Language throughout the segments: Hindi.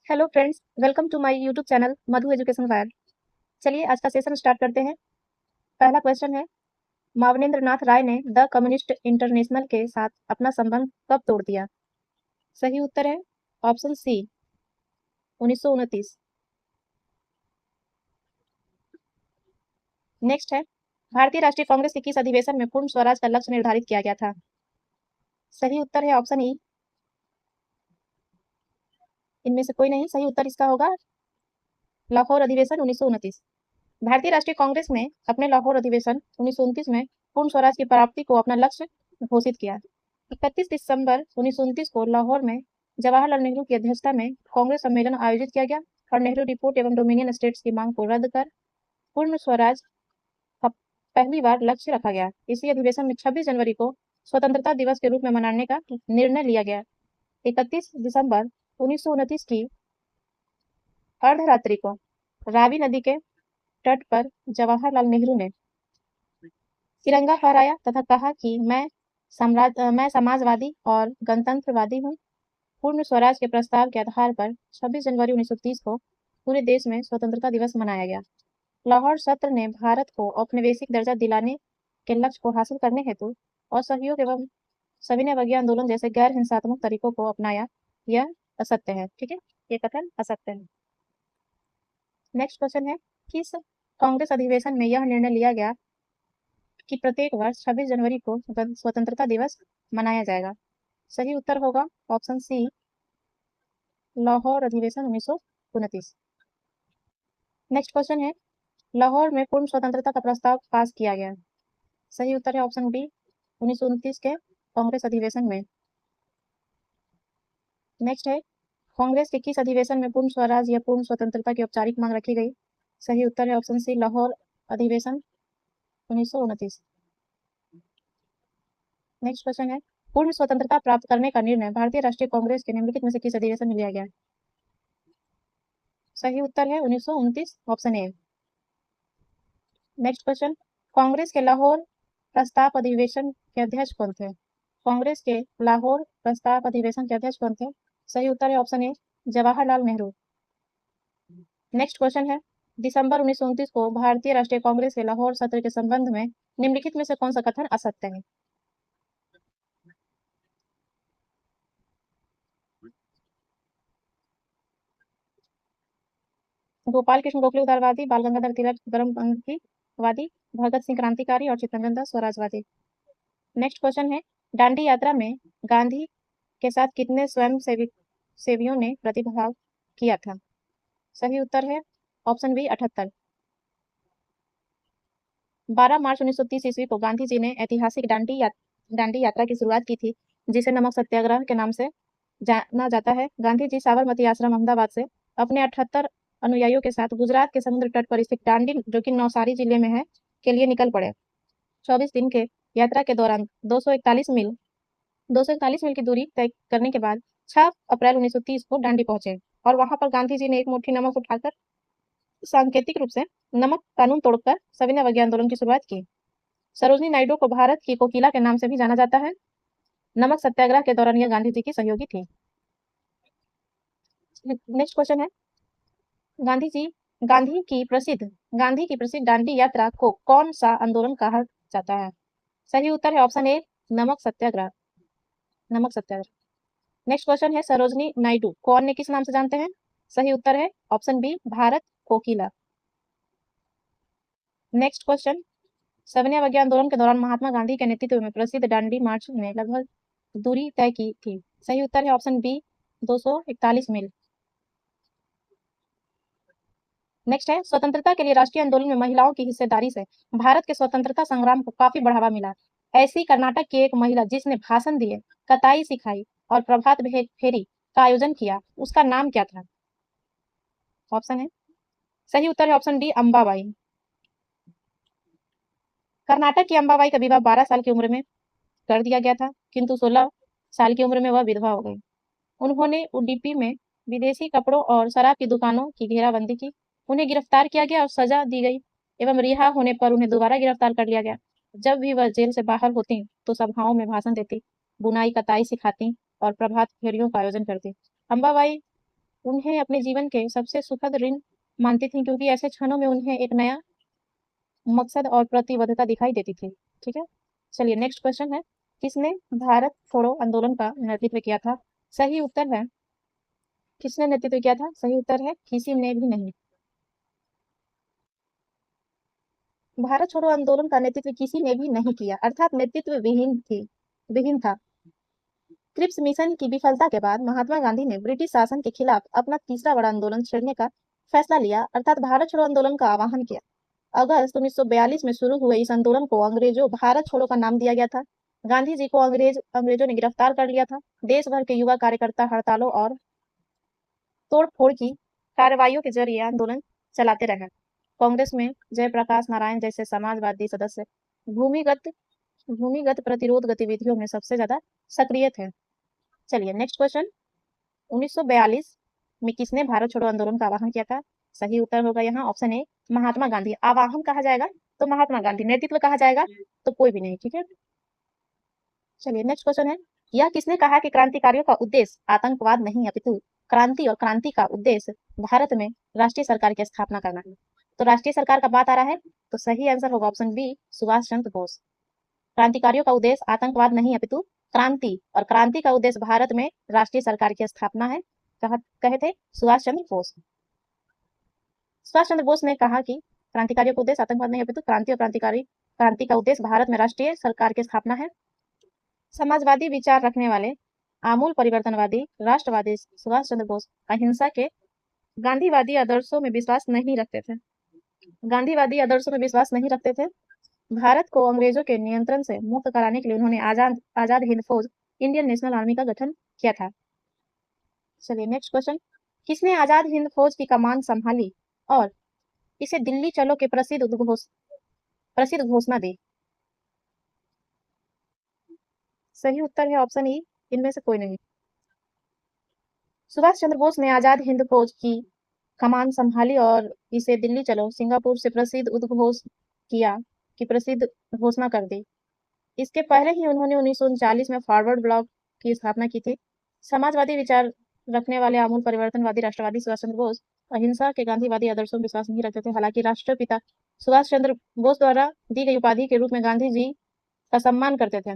Hello friends, welcome to my YouTube channel Madhu Education Wire. चलिए आज का सेशन स्टार्ट करते हैं। पहला क्वेश्चन है, मावनेंद्र नाथ राय ने द कम्युनिस्ट इंटरनेशनल के साथ अपना संबंध कब तोड़ दिया? सही उत्तर है ऑप्शन सी 1929। नेक्स्ट है, भारतीय राष्ट्रीय कांग्रेस के किस अधिवेशन में पूर्ण स्वराज का लक्ष्य निर्धारित किया गया था? सही उत्तर है ऑप्शन ई। इनमें से कोई नहीं, सही उत्तर इसका होगा लाहौर अधिवेशन 1929। भारतीय राष्ट्रीय कांग्रेस ने अपने लाहौर अधिवेशन 1929 में पूर्ण स्वराज की प्राप्ति को अपना लक्ष्य घोषित किया। 31 दिसंबर 1929 को लाहौर में जवाहरलाल नेहरू की अध्यक्षता में कांग्रेस सम्मेलन आयोजित किया गया और नेहरू रिपोर्ट एवं डोमिनियन स्टेट्स की मांग को रद्द कर पूर्ण स्वराज का पहली बार लक्ष्य रखा गया। इसी अधिवेशन में 26 जनवरी को स्वतंत्रता दिवस के रूप में मनाने का निर्णय लिया गया। 31 दिसंबर 1929 की अर्धरात्रि को रावी नदी के तट पर जवाहरलाल नेहरू ने तिरंगा फहराया तथा कहा कि मैं समाजवादी और गणतंत्रवादी हूँ। पूर्ण स्वराज के प्रस्ताव के आधार पर 26 जनवरी 1930 को पूरे देश में स्वतंत्रता दिवस मनाया गया। लाहौर सत्र ने भारत को औपनिवेशिक दर्जा दिलाने के लक्ष्य को हासिल करने हेतु असहयोग एवं सविनय अवज्ञा आंदोलन जैसे गैर हिंसात्मक तरीकों को अपनाया। यह असत्य है। ठीक है, ये कथन असत्य है। नेक्स्ट क्वेश्चन है, किस कांग्रेस अधिवेशन में यह निर्णय लिया गया कि प्रत्येक वर्ष 26 जनवरी को स्वतंत्रता दिवस मनाया जाएगा? सही उत्तर होगा ऑप्शन सी लाहौर अधिवेशन 1929। नेक्स्ट क्वेश्चन है, लाहौर में पूर्ण स्वतंत्रता का प्रस्ताव पास किया गया। सही उत्तर है ऑप्शन बी 1929 के कांग्रेस अधिवेशन में। नेक्स्ट है, कांग्रेस के किस अधिवेशन में पूर्ण स्वराज या पूर्ण स्वतंत्रता की औपचारिक मांग रखी गई? सही उत्तर है ऑप्शन सी लाहौर अधिवेशन 1929। नेक्स्ट क्वेश्चन है, पूर्ण स्वतंत्रता प्राप्त करने का निर्णय भारतीय राष्ट्रीय कांग्रेस के निम्नलिखित में से किस अधिवेशन में लिया गया? सही उत्तर है 1929 option A. Next question, Congress के लाहौर प्रस्ताव अधिवेशन के अध्यक्ष कौन थे? कांग्रेस के लाहौर प्रस्ताव अधिवेशन के अध्यक्ष कौन थे? सही उत्तर है ऑप्शन ए जवाहरलाल नेहरू। नेक्स्ट क्वेश्चन है, दिसंबर 1929 को भारतीय राष्ट्रीय कांग्रेस के लाहौर सत्र के संबंध में निम्नलिखित में से कौन सा कथन असत्य है? गोपाल कृष्ण गोखले उदारवादी, बाल गंगाधर तिलक चरमपंथीवादी, भगत सिंह क्रांतिकारी और चित्तरंजन दास स्वराजवादी। नेक्स्ट क्वेश्चन है, दांडी यात्रा में गांधी के साथ कितने सेवियों ने प्रतिभाग किया था? सही उत्तर है ऑप्शन बी 78। 12 मार्च 1930 ईस्वी को गांधी जी ने ऐतिहासिक दांडी यात्रा की शुरुआत की थी, जिसे नमक सत्याग्रह के नाम से जाना जाता है। गांधी जी साबरमती आश्रम अहमदाबाद से अपने 78 अनुयायियों के साथ गुजरात के समुद्र तट पर स्थित दांडी, जो कि नवसारी जिले में है, के लिए निकल पड़े। 24 दिन के यात्रा के दौरान 241 मील की दूरी तय करने के बाद 6 अप्रैल 1930 को दांडी पहुंचे और वहां पर गांधी जी ने एक मुट्ठी नमक उठाकर सांकेतिक रूप से नमक कानून तोड़कर सविनय अवज्ञा आंदोलन की शुरुआत की। सरोजनी नायडू को भारत की कोकिला के नाम से भी जाना जाता है। नमक सत्याग्रह के दौरान यह गांधी जी की सहयोगी थी। नेक्स्ट क्वेश्चन है, गांधी जी गांधी की प्रसिद्ध दांडी यात्रा को कौन सा आंदोलन कहा जाता है? सही उत्तर है ऑप्शन ए नमक सत्याग्रह। नमक सत्याग्रह। नेक्स्ट क्वेश्चन है, सरोजनी नायडू को अन्य किस नाम से जानते हैं? सही उत्तर है ऑप्शन बी भारत कोकिला। नेक्स्ट क्वेश्चन, सविनय अवज्ञा आंदोलन के दौरान महात्मा गांधी के नेतृत्व में प्रसिद्ध दांडी मार्च ने लगभग दूरी तय की थी। सही उत्तर है ऑप्शन बी 241 मील। नेक्स्ट है, स्वतंत्रता के लिए राष्ट्रीय आंदोलन में महिलाओं की हिस्सेदारी से भारत के स्वतंत्रता संग्राम को काफी बढ़ावा मिला। ऐसी कर्नाटक की एक महिला जिसने भाषण दिए, कताई सिखाई और प्रभात फेरी का आयोजन किया, उसका नाम क्या था? ऑप्शन है, सही उत्तर है ऑप्शन डी अंबाबाई। कर्नाटक की अंबाबाई का विवाह 12 साल की उम्र में कर दिया गया था, किंतु 16 साल की उम्र में वह विधवा हो गई। उन्होंने उडुपी में विदेशी कपड़ों और शराब की दुकानों की घेराबंदी की। उन्हें गिरफ्तार किया गया और सजा दी गई एवं रिहा होने पर उन्हें दोबारा गिरफ्तार कर लिया गया। जब भी वह जेल से बाहर होती तो सभाओं में भाषण देती, बुनाई कताई सिखाती और प्रभात फेरियों का आयोजन करती। अंबाबाई उन्हें अपने जीवन के सबसे सुखद ऋण मानती थीं, क्योंकि ऐसे क्षणों में उन्हें एक नया मकसद और प्रतिबद्धता दिखाई देती थी। ठीक है, चलिए नेक्स्ट क्वेश्चन है, किसने भारत छोड़ो आंदोलन का नेतृत्व किया था? सही उत्तर है, किसने नेतृत्व किया था? सही उत्तर है, किसी ने भी नहीं। भारत छोड़ो आंदोलन का नेतृत्व किसी ने भी नहीं किया, अर्थात नेतृत्व विहीन था। क्रिप्स मिशन की विफलता के बाद महात्मा गांधी ने ब्रिटिश शासन के खिलाफ अपना तीसरा बड़ा आंदोलन छेड़ने का फैसला लिया, अर्थात भारत छोड़ो आंदोलन का आह्वान किया। अगस्त 1942 में शुरू हुए इस आंदोलन को अंग्रेजों भारत छोड़ो का नाम दिया गया था। गांधी जी को अंग्रेजों ने गिरफ्तार कर लिया था। देश भर के युवा कार्यकर्ता हड़तालों और तोड़फोड़ की कार्रवाइयों के जरिए आंदोलन चलाते रहे। कांग्रेस में जयप्रकाश नारायण जैसे समाजवादी सदस्य भूमिगत भूमिगत प्रतिरोध गतिविधियों में सबसे ज्यादा सक्रिय थे। चलिए नेक्स्ट क्वेश्चन, 1942 में किसने भारत छोड़ो आंदोलन का आह्वान किया था? सही उत्तर होगा यहाँ ऑप्शन ए, महात्मा गांधी। आह्वान कहा जाएगा तो महात्मा गांधी, नेतृत्व कहा जाएगा तो कोई भी नहीं। ठीक है, चलिए नेक्स्ट क्वेश्चन है, यह किसने कहा कि क्रांतिकारियों का उद्देश्य आतंकवाद नहीं अपितु क्रांति और क्रांति का उद्देश्य भारत में राष्ट्रीय सरकार की स्थापना करना है? तो राष्ट्रीय सरकार का बात आ रहा है तो सही आंसर होगा ऑप्शन बी, सुभाष चंद्र बोस। क्रांतिकारियों का उद्देश्य आतंकवाद नहीं अपितु क्रांति, और क्रांति का उद्देश्य भारत में राष्ट्रीय सरकार की स्थापना है, कहे थे सुभाष चंद्र बोस। सुभाष चंद्र बोस ने कहा कि क्रांतिकारियों का उद्देश्य आतंकवाद नहीं अपितु क्रांति, और क्रांति का उद्देश्य भारत में राष्ट्रीय सरकार की स्थापना है। समाजवादी विचार रखने वाले आमूल परिवर्तनवादी राष्ट्रवादी सुभाष चंद्र बोस अहिंसा के गांधीवादी आदर्शों में विश्वास नहीं रखते थे। गांधीवादी आदर्शों में विश्वास नहीं रखते थे। भारत को अंग्रेजों के नियंत्रण से मुक्त कराने के लिए उन्होंने आजाद हिंद फौज इंडियन नेशनल आर्मी का गठन किया था। चलिए नेक्स्ट क्वेश्चन, किसने आजाद हिंद फौज की कमान संभाली और इसे दिल्ली चलो के प्रसिद्ध घोषणा दी? सही उत्तर है ऑप्शन ई, इनमें से कोई नहीं। सुभाष चंद्र बोस ने आजाद हिंद फौज की कमान संभाली और इसे दिल्ली चलो सिंगापुर से प्रसिद्ध उद्घोष किया कि प्रसिद्ध घोषणा कर दी। इसके पहले ही उन्होंने 1939 में फॉरवर्ड ब्लॉक की स्थापना की थी। समाजवादी विचार रखने वाले आमूल परिवर्तनवादी राष्ट्रवादी सुभाष चंद्र बोस अहिंसा के गांधीवादी आदर्शों में विश्वास नहीं रखते थे। हालांकि राष्ट्रपिता सुभाष चंद्र बोस द्वारा दी गई उपाधि के रूप में गांधी जी का सम्मान करते थे।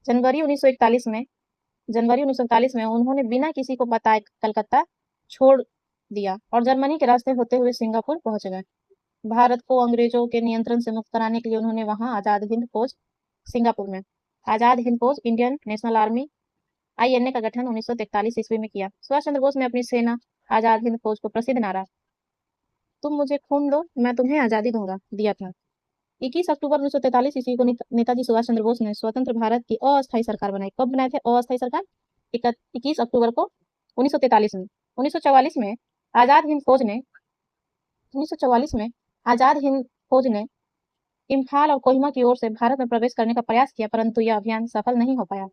जनवरी 1941 में उन्होंने बिना किसी को बताए कलकत्ता छोड़ दिया और जर्मनी के रास्ते होते हुए सिंगापुर पहुंच गए। भारत को अंग्रेजों के नियंत्रण से मुक्त कराने के लिए उन्होंने वहां आजाद हिंद फौज सिंगापुर में आजाद हिंद फौज इंडियन नेशनल आर्मी INA का गठन 1943 ईस्वी में किया। सुभाष चंद्र बोस ने अपनी सेना आजाद हिंद फौज को प्रसिद्ध नारा तुम मुझे खून दो मैं तुम्हें आजादी दूंगा दिया था। 21 अक्टूबर 1943 ईस्वी को नेताजी सुभाष चंद्र बोस ने स्वतंत्र भारत की अस्थायी सरकार बनाई। कब बनाए थे अस्थायी सरकार? 21 अक्टूबर को 1943 में। 1944 में आजाद हिंद फौज ने 1944 में आजाद हिंद फौज ने इम्फाल और कोहिमा की ओर से भारत में प्रवेश करने का प्रयास किया, परंतु यह अभियान सफल नहीं हो पाया।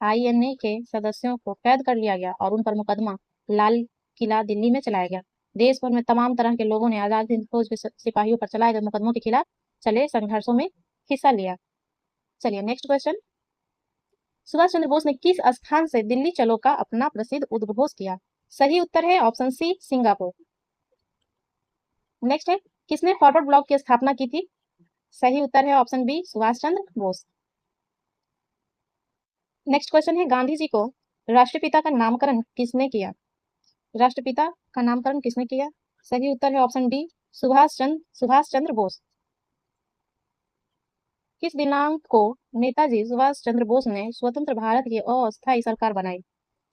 INA के सदस्यों को कैद कर लिया गया और उन पर मुकदमा लाल किला दिल्ली में चलाया गया। देश भर में तमाम तरह के लोगों ने आजाद हिंद फौज के सिपाहियों पर चलाए गए मुकदमों के खिलाफ चले संघर्षों में हिस्सा लिया। चलिए नेक्स्ट क्वेश्चन, सुभाष चंद्र बोस ने किस स्थान से दिल्ली चलो का अपना प्रसिद्ध उद्घोष किया? सही उत्तर है ऑप्शन सी, सिंगापुर। नेक्स्ट है, किसने फॉरवर्ड ब्लॉक की स्थापना की थी? सही उत्तर है option B, Subhash Chandra Bose. Next question है, गांधी जी को राष्ट्रपिता का नामकरण किसने किया? राष्ट्रपिता का नामकरण किसने किया? सही उत्तर है ऑप्शन डी, सुभाष चंद्र बोस। किस दिनांक को नेताजी सुभाष चंद्र बोस ने स्वतंत्र भारत की अस्थायी सरकार बनाई?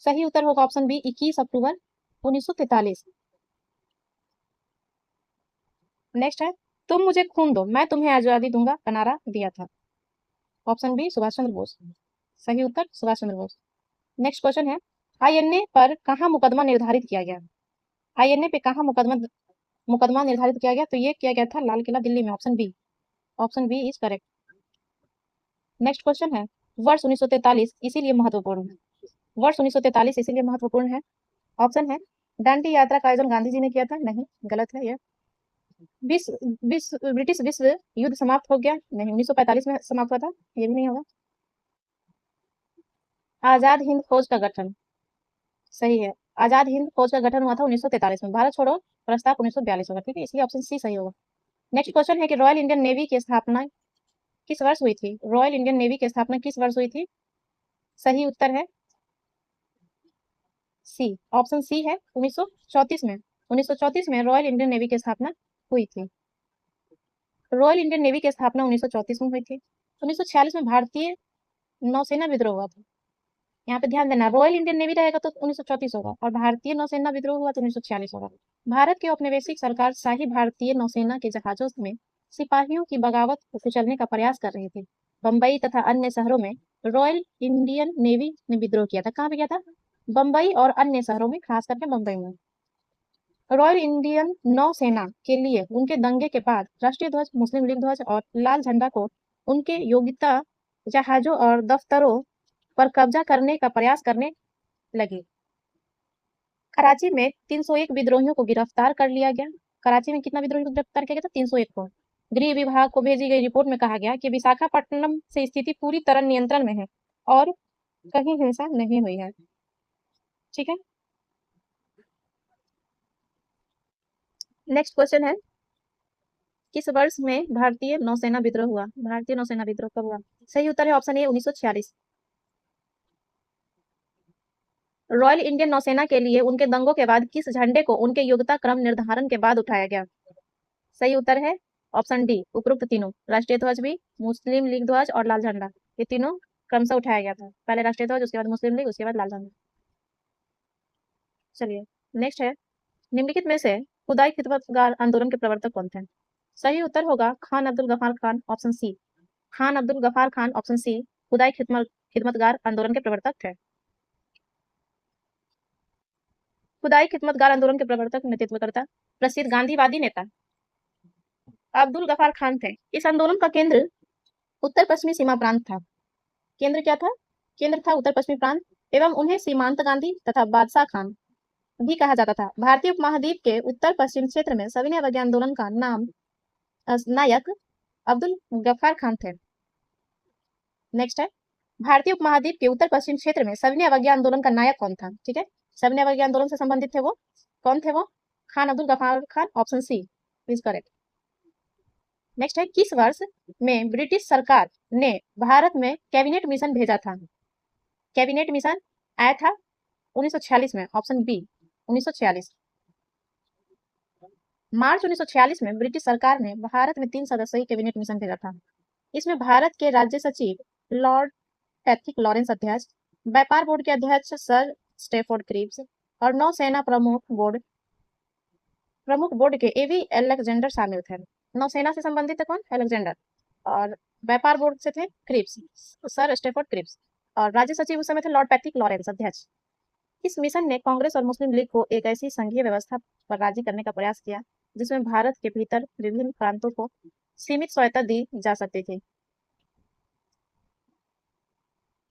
सही उत्तर होगा ऑप्शन बी, 21 अक्टूबर 1943। नेक्स्ट है, तुम मुझे खून दो मैं तुम्हें आजादी दूंगा का नारा दिया था? Option B, Subhash Chandra Bose. सही उत्तर सुभाष चंद्र बोस। नेक्स्ट क्वेश्चन है, INA पर कहाँ मुकदमा निर्धारित किया गया? INA पे कहाँ मुकदमा निर्धारित किया गया? तो ये किया गया था लाल किला दिल्ली में। Option B is correct. Next question है, वर्ष 1943 इसीलिए महत्वपूर्ण है। वर्ष 1943 इसीलिए महत्वपूर्ण है। ऑप्शन है, दांडी यात्रा का आयोजन गांधी जी ने किया था। नहीं, गलत है यह। ब्रिटिश विश्व युद्ध समाप्त हो गया। नहीं, 1945 में समाप्त हुआ था। ये भी नहीं होगा। आजाद हिंद फौज का गठन सही है। आजाद हिंद फौज का गठन हुआ था 1943 में। भारत छोड़ो प्रस्ताव 1942 होगा, ठीक है, इसलिए ऑप्शन सी सही होगा। नेक्स्ट क्वेश्चन है कि रॉयल इंडियन नेवी की स्थापना किस वर्ष हुई थी? रॉयल इंडियन नेवी की स्थापना किस वर्ष हुई थी? सही उत्तर है सी, ऑप्शन सी है 1934 में। 1934 में रॉयल इंडियन नेवी की स्थापना हुई थी। रॉयल इंडियन नेवी की स्थापना 1934 में हुई थी। 1946 में भारतीय नौसेना विद्रोह हुआ था। यहाँ पे ध्यान देना, रॉयल इंडियन नेवी रहेगा तो 1934 होगा और भारतीय नौसेना विद्रोह हुआ तो 1946 होगा। भारत की औपनिवेशिक सरकार शाही भारतीय नौसेना के जहाजों में सिपाहियों की बगावत को कुचलने का प्रयास कर रही थी। बम्बई तथा अन्य शहरों में रॉयल इंडियन नेवी ने विद्रोह किया था। कहाँ पे किया था? बम्बई और अन्य शहरों में, खास करके बम्बई में। रॉयल इंडियन नौसेना के लिए उनके दंगे के बाद राष्ट्रीय ध्वज, मुस्लिम लीग ध्वज और लाल झंडा को उनके योग्यता जहाजों और दफ्तरों पर कब्जा करने का प्रयास करने लगे। कराची में 301 विद्रोहियों को गिरफ्तार कर लिया गया। कराची में कितना विद्रोहियों को गिरफ्तार किया गया था? 301 को। गृह विभाग को भेजी गई रिपोर्ट में कहा गया कि विशाखापट्टनम से स्थिति पूरी तरह नियंत्रण में है और कहीं हिंसा नहीं हुई है। ठीक है, नेक्स्ट क्वेश्चन है, किस वर्ष में भारतीय नौसेना विद्रोह हुआ? भारतीय नौसेना विद्रोह कब हुआ? सही उत्तर है ऑप्शन ए 1946। रॉयल इंडियन नौसेना के लिए उनके दंगों के बाद किस झंडे को उनके योग्यता क्रम निर्धारण के बाद उठाया गया? सही उत्तर है ऑप्शन डी, उपरोक्त तीनों, राष्ट्रीय ध्वज भी, मुस्लिम लीग ध्वज और लाल झंडा, ये तीनों क्रमशः उठाया गया था। पहले राष्ट्रीय ध्वज, उसके बाद मुस्लिम लीग, उसके बाद लाल झंडा। चलिए नेक्स्ट है, निम्नलिखित में से खुदाई खिदमतगार आंदोलन के प्रवर्तक कौन थे? सही उत्तर होगा Khan Abdul Ghaffar Khan, option C. Khan Abdul Ghaffar Khan, option C, Khudai Khidmatgar आंदोलन के प्रवर्तक थे। खुदाई खिदमतगार आंदोलन के प्रवर्तक नेतृत्वकर्ता प्रसिद्ध गांधीवादी नेता अब्दुल गफार खान थे। इस आंदोलन का केंद्र उत्तर पश्चिमी सीमा प्रांत था। केंद्र क्या था? केंद्र था उत्तर पश्चिमी प्रांत एवं उन्हें सीमांत गांधी तथा बादशाह खान भी कहा जाता था। भारतीय उपमहाद्वीप के उत्तर पश्चिम क्षेत्र में सविनय अवज्ञा आंदोलन का नायक अब्दुल गफार खान थे। नेक्स्ट है, भारतीय उपमहाद्वीप के उत्तर पश्चिम क्षेत्र में सविनय अवज्ञा आंदोलन का नायक कौन था? ठीक है, सविनय अवज्ञा आंदोलन से संबंधित थे वो, कौन थे वो? Khan Abdul Ghaffar Khan, option C is correct. Next है, किस वर्ष में ब्रिटिश सरकार ने भारत में कैबिनेट मिशन भेजा था? कैबिनेट मिशन आया था 1946 में, ऑप्शन बी 1946। मार्च 1946 में ब्रिटिश सरकार ने भारत में 3 सदस्यीय कैबिनेट मिशन भेजा था। इसमें भारत के राज्य सचिव लॉर्ड पैट्रिक लॉरेंस अध्यक्ष, व्यापार बोर्ड के अध्यक्ष सर स्टेफोर्ड क्रिप्स और नौसेना प्रमुख बोर्ड के एवी अलेक्जेंडर शामिल थे। नौसेना से संबंधित थे कौन? अलेक्जेंडर। और व्यापार बोर्ड से थे क्रिप्स, सर स्टेफोर्ड क्रिप्स। और राज्य सचिव उस समय थे लॉर्ड पैट्रिक लॉरेंस अध्यक्ष। इस मिशन ने कांग्रेस और मुस्लिम लीग को एक ऐसी संघीय व्यवस्था पर राजी करने का प्रयास किया जिसमें भारत के भीतर विभिन्न प्रांतों को सीमित स्वायत्तता दी जा सकती थी।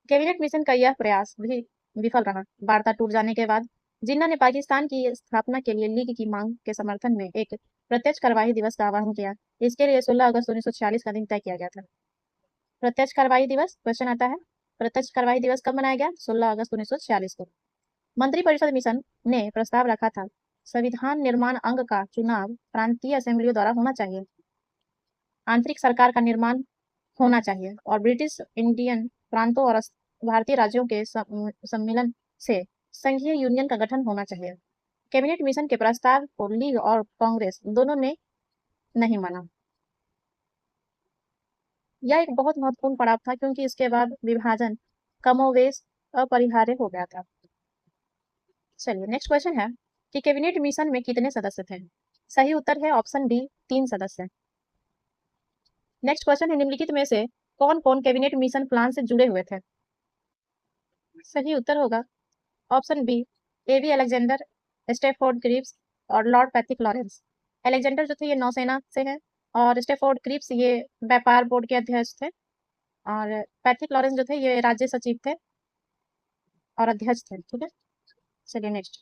कैबिनेट मिशन का यह प्रयास भी विफल रहा। वार्ता टूट जाने के बाद जिन्ना ने पाकिस्तान की स्थापना के लिए लीग की मांग के समर्थन में एक प्रत्यक्ष कार्यवाही दिवस का आह्वान किया। इसके लिए 16 अगस्त 1946 का दिन तय किया गया था। प्रत्यक्ष कार्यवाही दिवस, क्वेश्चन आता है, प्रत्यक्ष कार्यवाही दिवस कब मनाया गया? 16 अगस्त 1946 को। मंत्रिपरिषद मिशन ने प्रस्ताव रखा था, संविधान निर्माण अंग का चुनाव प्रांतीय असेंबलियों द्वारा होना चाहिए, आंतरिक सरकार का निर्माण होना चाहिए और ब्रिटिश इंडियन प्रांतों और भारतीय राज्यों के सम्मिलन से संघीय यूनियन का गठन होना चाहिए। कैबिनेट मिशन के प्रस्ताव को लीग और कांग्रेस दोनों ने नहीं माना। यह एक बहुत महत्वपूर्ण पड़ाव था क्योंकि इसके बाद विभाजन कमोवेश अपरिहार्य हो गया था। चलिए नेक्स्ट क्वेश्चन है कि कैबिनेट मिशन में कितने सदस्य थे? सही उत्तर है ऑप्शन डी, 3 सदस्य। नेक्स्ट क्वेश्चन है, निम्नलिखित में से कौन कौन कैबिनेट मिशन प्लान से जुड़े हुए थे? सही उत्तर होगा ऑप्शन बी, एवी अलेक्जेंडर, स्टेफोर्ड क्रिप्स और लॉर्ड पैट्रिक लॉरेंस। अलेक्जेंडर जो थे ये नौसेना से है और स्टेफोर्ड क्रिप्स ये व्यापार बोर्ड के अध्यक्ष थे और पैट्रिक लॉरेंस जो थे ये राज्य सचिव थे और अध्यक्ष थे। ठीक है, चलिए नेक्स्ट,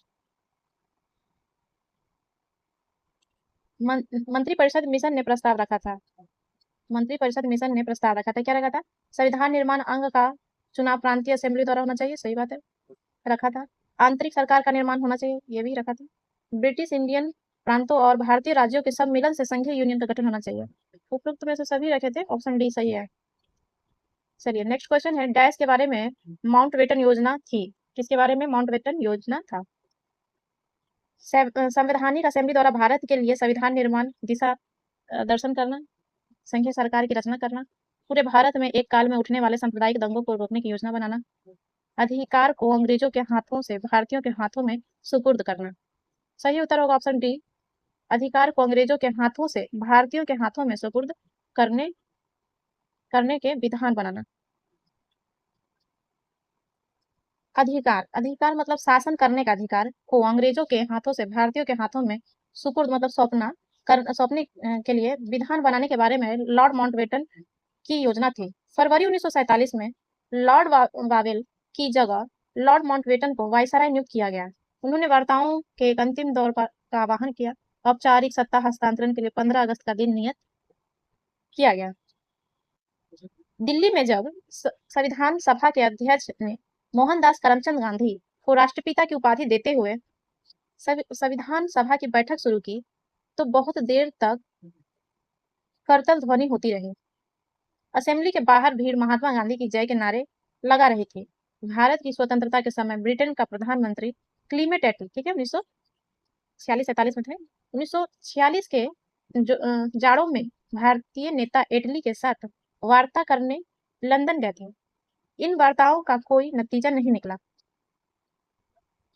मंत्रिपरिषद मिशन ने प्रस्ताव रखा था। मंत्रिपरिषद मिशन ने प्रस्ताव रखा था, क्या रखा था? संविधान निर्माण अंग का चुनाव प्रांतीय असेंबली द्वारा होना चाहिए, सही बात है, रखा था। आंतरिक सरकार का निर्माण होना चाहिए, ये भी रखा था। ब्रिटिश इंडियन प्रांतों और भारतीय राज्यों के सम्मिलन से संघीय यूनियन का गठन होना चाहिए। उपरोक्त में से सभी रखे थे, ऑप्शन डी सही है। चलिए नेक्स्ट क्वेश्चन है, डैश के बारे में माउंटबेटन योजना थी। किसके बारे में माउंटबेटन योजना था? संवैधानिक असेंबली द्वारा भारत के लिए संविधान निर्माण, दिशा दर्शन करना, संघीय सरकार की रचना करना, पूरे भारत में एक काल में उठने वाले सांप्रदायिक दंगों को रोकने की योजना बनाना, अधिकार को अंग्रेजों के हाथों से भारतीयों के हाथों में सुपुर्द करना। सही उत्तर होगा ऑप्शन डी, अधिकार को अंग्रेजों के हाथों से भारतीयों के हाथों में सुपुर्द करने के विधान बनाना। अधिकार मतलब शासन करने का अधिकार को अंग्रेजों के हाथों से भारतीयों के हाथों में सुपुर्द मतलब सौंपने के लिए विधान बनाने के बारे में लॉर्ड माउंटबेटन की योजना थी। फरवरी 1947 में लॉर्ड वावेल की जगह लॉर्ड माउंटबेटन को वायसराय नियुक्त किया गया। उन्होंने वार्ताओं के एक अंतिम दौर का आह्वान किया। औपचारिक सत्ता हस्तांतरण के लिए 15 अगस्त का दिन नियत किया गया। दिल्ली में जब संविधान सभा के अध्यक्ष ने मोहनदास करमचंद गांधी को राष्ट्रपिता की उपाधि देते हुए संविधान सभा की बैठक शुरू की, तो बहुत देर तक करतल ध्वनि होती रही। असेंबली के बाहर भीड़ महात्मा गांधी की जय के नारे लगा रही थी। भारत की स्वतंत्रता के समय ब्रिटेन का प्रधानमंत्री क्लीमेट एटली, ठीक है, 1946-47 में थे। 1946 के जाड़ों में भारतीय नेता एटली के साथ वार्ता करने लंदन गए थे। इन वार्ताओं का कोई नतीजा नहीं निकला।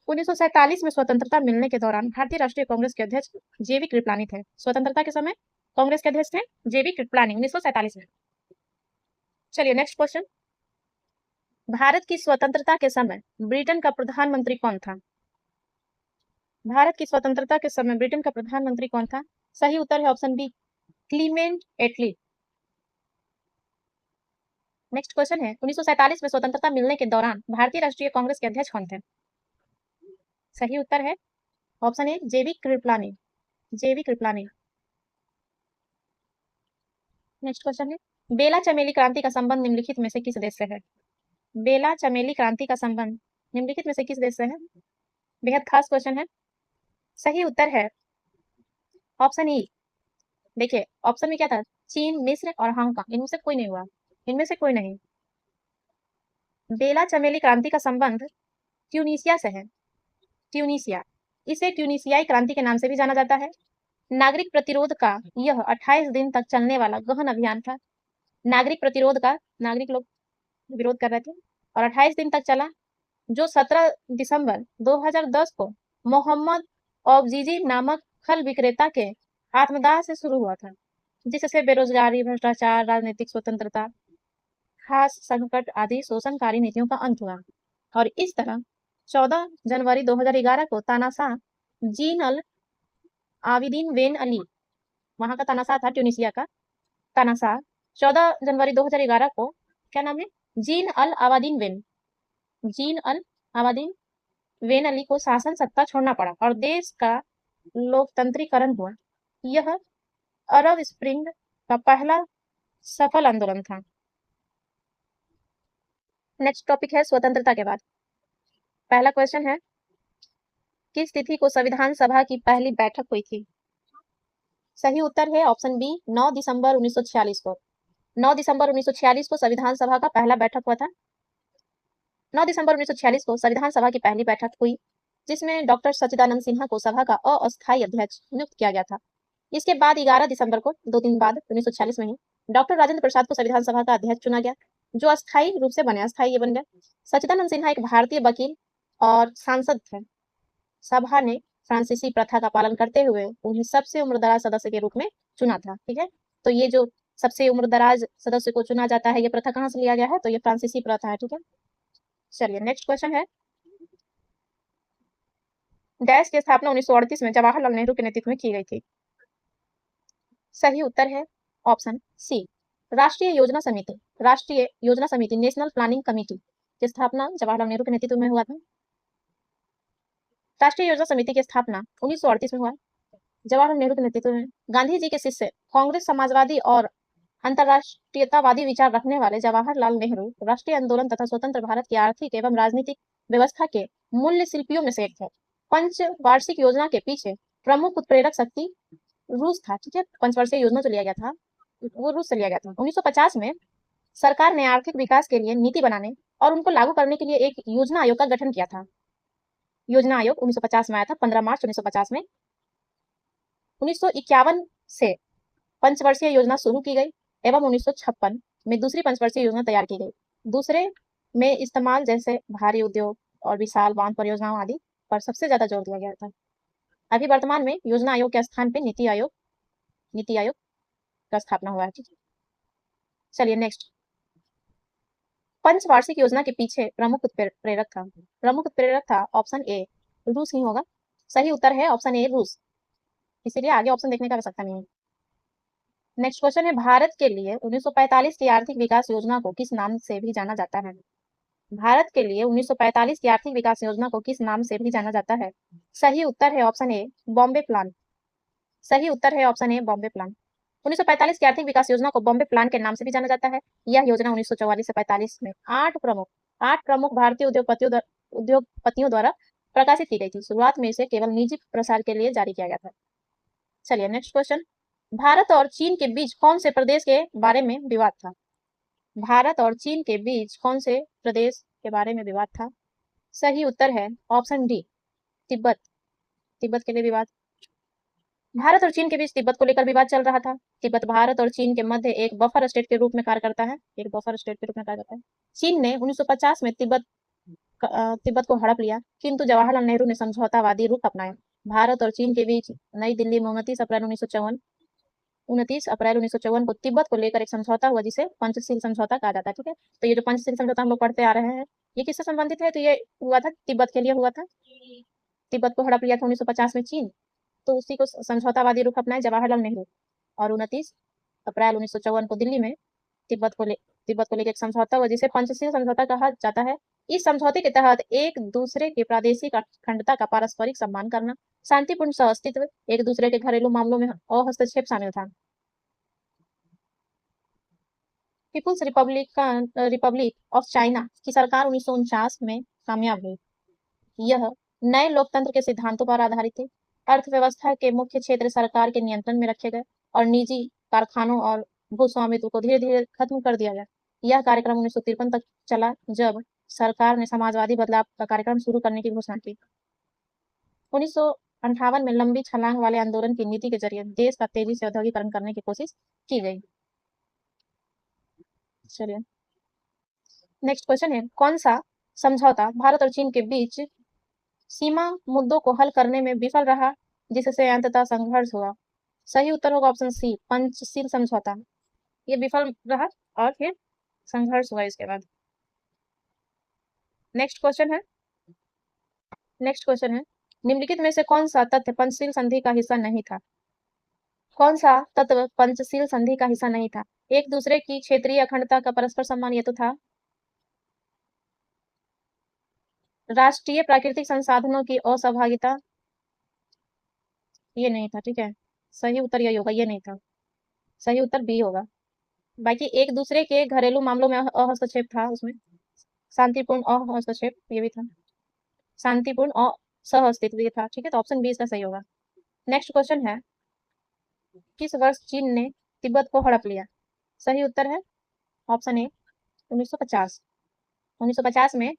1947 में स्वतंत्रता मिलने के दौरान भारतीय राष्ट्रीय कांग्रेस के अध्यक्ष जेबी कृपलानी थे। स्वतंत्रता के समय कांग्रेस के अध्यक्ष थे जेबी कृपलानी 1947 में। चलिए नेक्स्ट क्वेश्चन, भारत की स्वतंत्रता के समय ब्रिटेन का प्रधानमंत्री कौन था? भारत की स्वतंत्रता के समय ब्रिटेन का प्रधानमंत्री कौन था? सही उत्तर है ऑप्शन बी, क्लीमेंट एटली। नेक्स्ट क्वेश्चन है, 1947 में स्वतंत्रता मिलने के दौरान भारतीय राष्ट्रीय कांग्रेस के अध्यक्ष कौन थे? सही उत्तर है option A, J B Kripalani. J B Kripalani. Next question है, बेला चमेली क्रांति का संबंध निम्नलिखित में से किस देश से है? बेला चमेली क्रांति का संबंध निम्नलिखित में से किस देश से है? बेहद खास क्वेश्चन है। सही उत्तर है ऑप्शन ई। देखिए ऑप्शन में क्या था, चीन, मिस्र और हांगकांग, इनमें से कोई नहीं हुआ, इनमें से कोई नहीं। बेला चमेली क्रांति का संबंध ट्यूनीसिया से है। ट्यूनीसिया, इसे ट्यूनीसियाई क्रांति के नाम से भी जाना जाता है। नागरिक प्रतिरोध का यह 28 दिन तक चलने वाला गहन अभियान था। नागरिक प्रतिरोध का, नागरिक लोग विरोध कर रहे थे और 28 दिन तक चला, जो 17 दिसंबर 2010 को मोहम्मद औबजीजी नामक फल विक्रेता के आत्मदाह से शुरू हुआ था, जिससे बेरोजगारी, भ्रष्टाचार, राजनीतिक स्वतंत्रता, खास संकट आदि शोषणकारी नीतियों का अंत हुआ। और इस तरह 14 जनवरी 2011 को तानाशाह Zine El Abidine Ben Ali, वहां का तानाशाह था ट्यूनीसिया का तानाशाह, 14 जनवरी 2011 को क्या नाम है, Zine El Abidine Ben, Zine El Abidine Ben Ali को शासन सत्ता छोड़ना पड़ा और देश का लोकतंत्रीकरण हुआ। यह अरब स्प्रिंग का पहला सफल आंदोलन था। नेक्स्ट टॉपिक है स्वतंत्रता के बाद। पहला क्वेश्चन है, किस तिथि को संविधान सभा की पहली बैठक हुई थी? सही उत्तर है ऑप्शन बी, 9 दिसंबर 1946 को। 9 दिसंबर 1946 को संविधान सभा का पहला बैठक हुआ था। 9 दिसंबर 1946 को संविधान सभा की पहली बैठक हुई, जिसमें डॉक्टर सच्चिदानंद सिन्हा को सभा का अस्थायी अध्यक्ष नियुक्त किया गया था। इसके बाद 11 दिसंबर को, 2 दिन बाद 1946 में ही, डॉक्टर राजेंद्र प्रसाद को संविधान सभा का अध्यक्ष चुना गया, जो अस्थायी रूप से बने, अस्थायी ये बन गया। सच्चिदानंद सिन्हा एक भारतीय वकील और सांसद थे। सभा ने फ्रांसीसी प्रथा का पालन करते हुए उन्हें सबसे उम्रदराज सदस्य के रूप में चुना था। ठीक है, तो ये जो सबसे उम्रदराज सदस्य को चुना जाता है, ये प्रथा कहाँ से लिया गया है? तो ये फ्रांसीसी प्रथा है। ठीक है, चलिए नेक्स्ट क्वेश्चन है, डैश की स्थापना 1938 में जवाहरलाल नेहरू के नेतृत्व में की गई थी। सही उत्तर है ऑप्शन सी, राष्ट्रीय योजना समिति। राष्ट्रीय योजना समिति, नेशनल प्लानिंग कमेटी की स्थापना जवाहरलाल नेहरू के नेतृत्व में हुआ था। राष्ट्रीय योजना समिति की स्थापना 1938 में हुआ, जवाहरलाल नेहरू के नेतृत्व में। गांधी जी के शिष्य, कांग्रेस, समाजवादी और अंतरराष्ट्रीयतावादी विचार रखने वाले जवाहरलाल नेहरू राष्ट्रीय आंदोलन तथा स्वतंत्र भारत की आर्थिक एवं राजनीतिक व्यवस्था के मूल्य शिल्पियों में से एक थे। पंचवार्षिक योजना के पीछे प्रमुख उत्प्रेरक शक्ति रूस था। ठीक है, पंचवर्षीय योजना जो लिया गया था वो रूस से लिया गया था। 1950 में सरकार ने आर्थिक विकास के लिए नीति बनाने और उनको लागू करने के लिए एक योजना आयोग का गठन किया था। योजना आयोग 1950 में आया था, 15 मार्च 1950 में। 1951 से पंचवर्षीय योजना शुरू की गई एवं 1956 में दूसरी पंचवर्षीय योजना तैयार की गई। दूसरे में इस्तेमाल जैसे भारी उद्योग और विशाल बांध परियोजनाओं आदि पर सबसे ज्यादा जोर दिया गया था। अभी वर्तमान में योजना आयोग के स्थान पे नीति आयोग का स्थापना हुआ है। ठीक है, चलिए नेक्स्ट। पंचवार्षिक योजना के पीछे प्रमुख उत्प्रेरक था ऑप्शन ए रूस ही होगा। सही उत्तर है ऑप्शन ए रूस, इसीलिए आगे ऑप्शन देखने का आवश्यकता नहीं है। नेक्स्ट क्वेश्चन है, भारत के लिए 1945 की आर्थिक विकास योजना को किस नाम से भी जाना जाता है? भारत के लिए 1945 की आर्थिक विकास योजना को किस नाम से भी जाना जाता है? सही उत्तर है ऑप्शन ए बॉम्बे प्लान। सही उत्तर है ऑप्शन ए बॉम्बे प्लान। 1945 की आर्थिक विकास योजना को बॉम्बे प्लान के नाम से भी जाना जाता है। यह योजना 1944 से 45 में आठ प्रमुख भारतीय उद्योगपतियों द्वारा प्रकाशित की गई थी। शुरुआत में इसे केवल निजी प्रसार के लिए जारी किया गया था। चलिए नेक्स्ट क्वेश्चन। भारत और चीन के बीच कौन से प्रदेश के बारे में विवाद था? भारत और चीन के बीच कौन से प्रदेश के बारे में विवाद था? सही उत्तर है ऑप्शन डी तिब्बत। तिब्बत के लिए विवाद। भारत और चीन के बीच तिब्बत को लेकर विवाद चल रहा था। तिब्बत भारत और चीन के मध्य एक बफर स्टेट के रूप में कार्य करता है। चीन ने 1950 में तिब्बत को हड़प लिया, किंतु जवाहरलाल नेहरू ने समझौतावादी रुख अपनाया। भारत और चीन के बीच नई दिल्ली में 29 अप्रैल 1954 को तिब्बत को लेकर एक समझौता हुआ, जिसे पंचशील समझौता कहा जाता है। ठीक है, तो ये जो पंचशील समझौता हम लोग पढ़ते आ रहे हैं, ये किससे संबंधित है? तो ये हुआ था तिब्बत के लिए हुआ था। तिब्बत को हड़प लिया था 1950 में चीन, तो उसी को समझौतावादी रुख अपनाए जवाहरलाल नेहरू, और 29 अप्रैल 1954 को दिल्ली में तिब्बत को लेकर एक समझौता हुआ, जिसे पंचशील समझौता कहा जाता है। इस समझौते के तहत एक दूसरे के प्रादेशिक अखंडता का पारस्परिक सम्मान करना, शांतिपूर्ण सहअस्तित्व, एक दूसरे के घरेलू मामलों में हस्तक्षेप शामिल था। पीपुल्स रिपब्लिक ऑफ चाइना की सरकार 1949 में कामयाब हुई। यह नए लोकतंत्र के सिद्धांतों पर आधारित थी। अर्थव्यवस्था के मुख्य क्षेत्र सरकार के नियंत्रण में रखे गए और निजी कारखानों और भूस्वामित्व को धीरे धीरे खत्म कर दिया गया। यह कार्यक्रम 1953 तक चला, जब सरकार ने समाजवादी बदलाव का कार्यक्रम शुरू करने की घोषणा की। 1958 में लंबी छलांग वाले आंदोलन की नीति के जरिए देश का तेजी से औद्योगिकरण करने की कोशिश की गई। चलिए नेक्स्ट क्वेश्चन है, कौन सा समझौता भारत और चीन के बीच सीमा मुद्दों को हल करने में विफल रहा, जिससे अंततः संघर्ष हुआ? सही उत्तर होगा ऑप्शन सी पंचशील समझौता। ये विफल रहा और फिर संघर्ष हुआ इसके बाद। नेक्स्ट क्वेश्चन है, निम्नलिखित में से कौन सा तथ्य पंचशील संधि का हिस्सा नहीं था? कौन सा तत्व पंचशील संधि का हिस्सा नहीं था? एक दूसरे की क्षेत्रीय अखंडता का परस्पर सम्मान, ये तो था। राष्ट्रीय प्राकृतिक संसाधनों की असहभागिता, ये नहीं था। ठीक है, सही उत्तर यही होगा, ये नहीं था। सही उत्तर बी होगा। बाकी एक दूसरे के घरेलू मामलों में हस्तक्षेप था, उसमें शांतिपूर्ण हस्तक्षेप ये भी था, शांतिपूर्ण और सहअस्तित्व ये था। ठीक है, तो ऑप्शन बी इसका सही होगा। नेक्स्ट क्वेश्चन है, किस वर्ष चीन ने तिब्बत को हड़प लिया? सही उत्तर है ऑप्शन ए 1950। 1950 में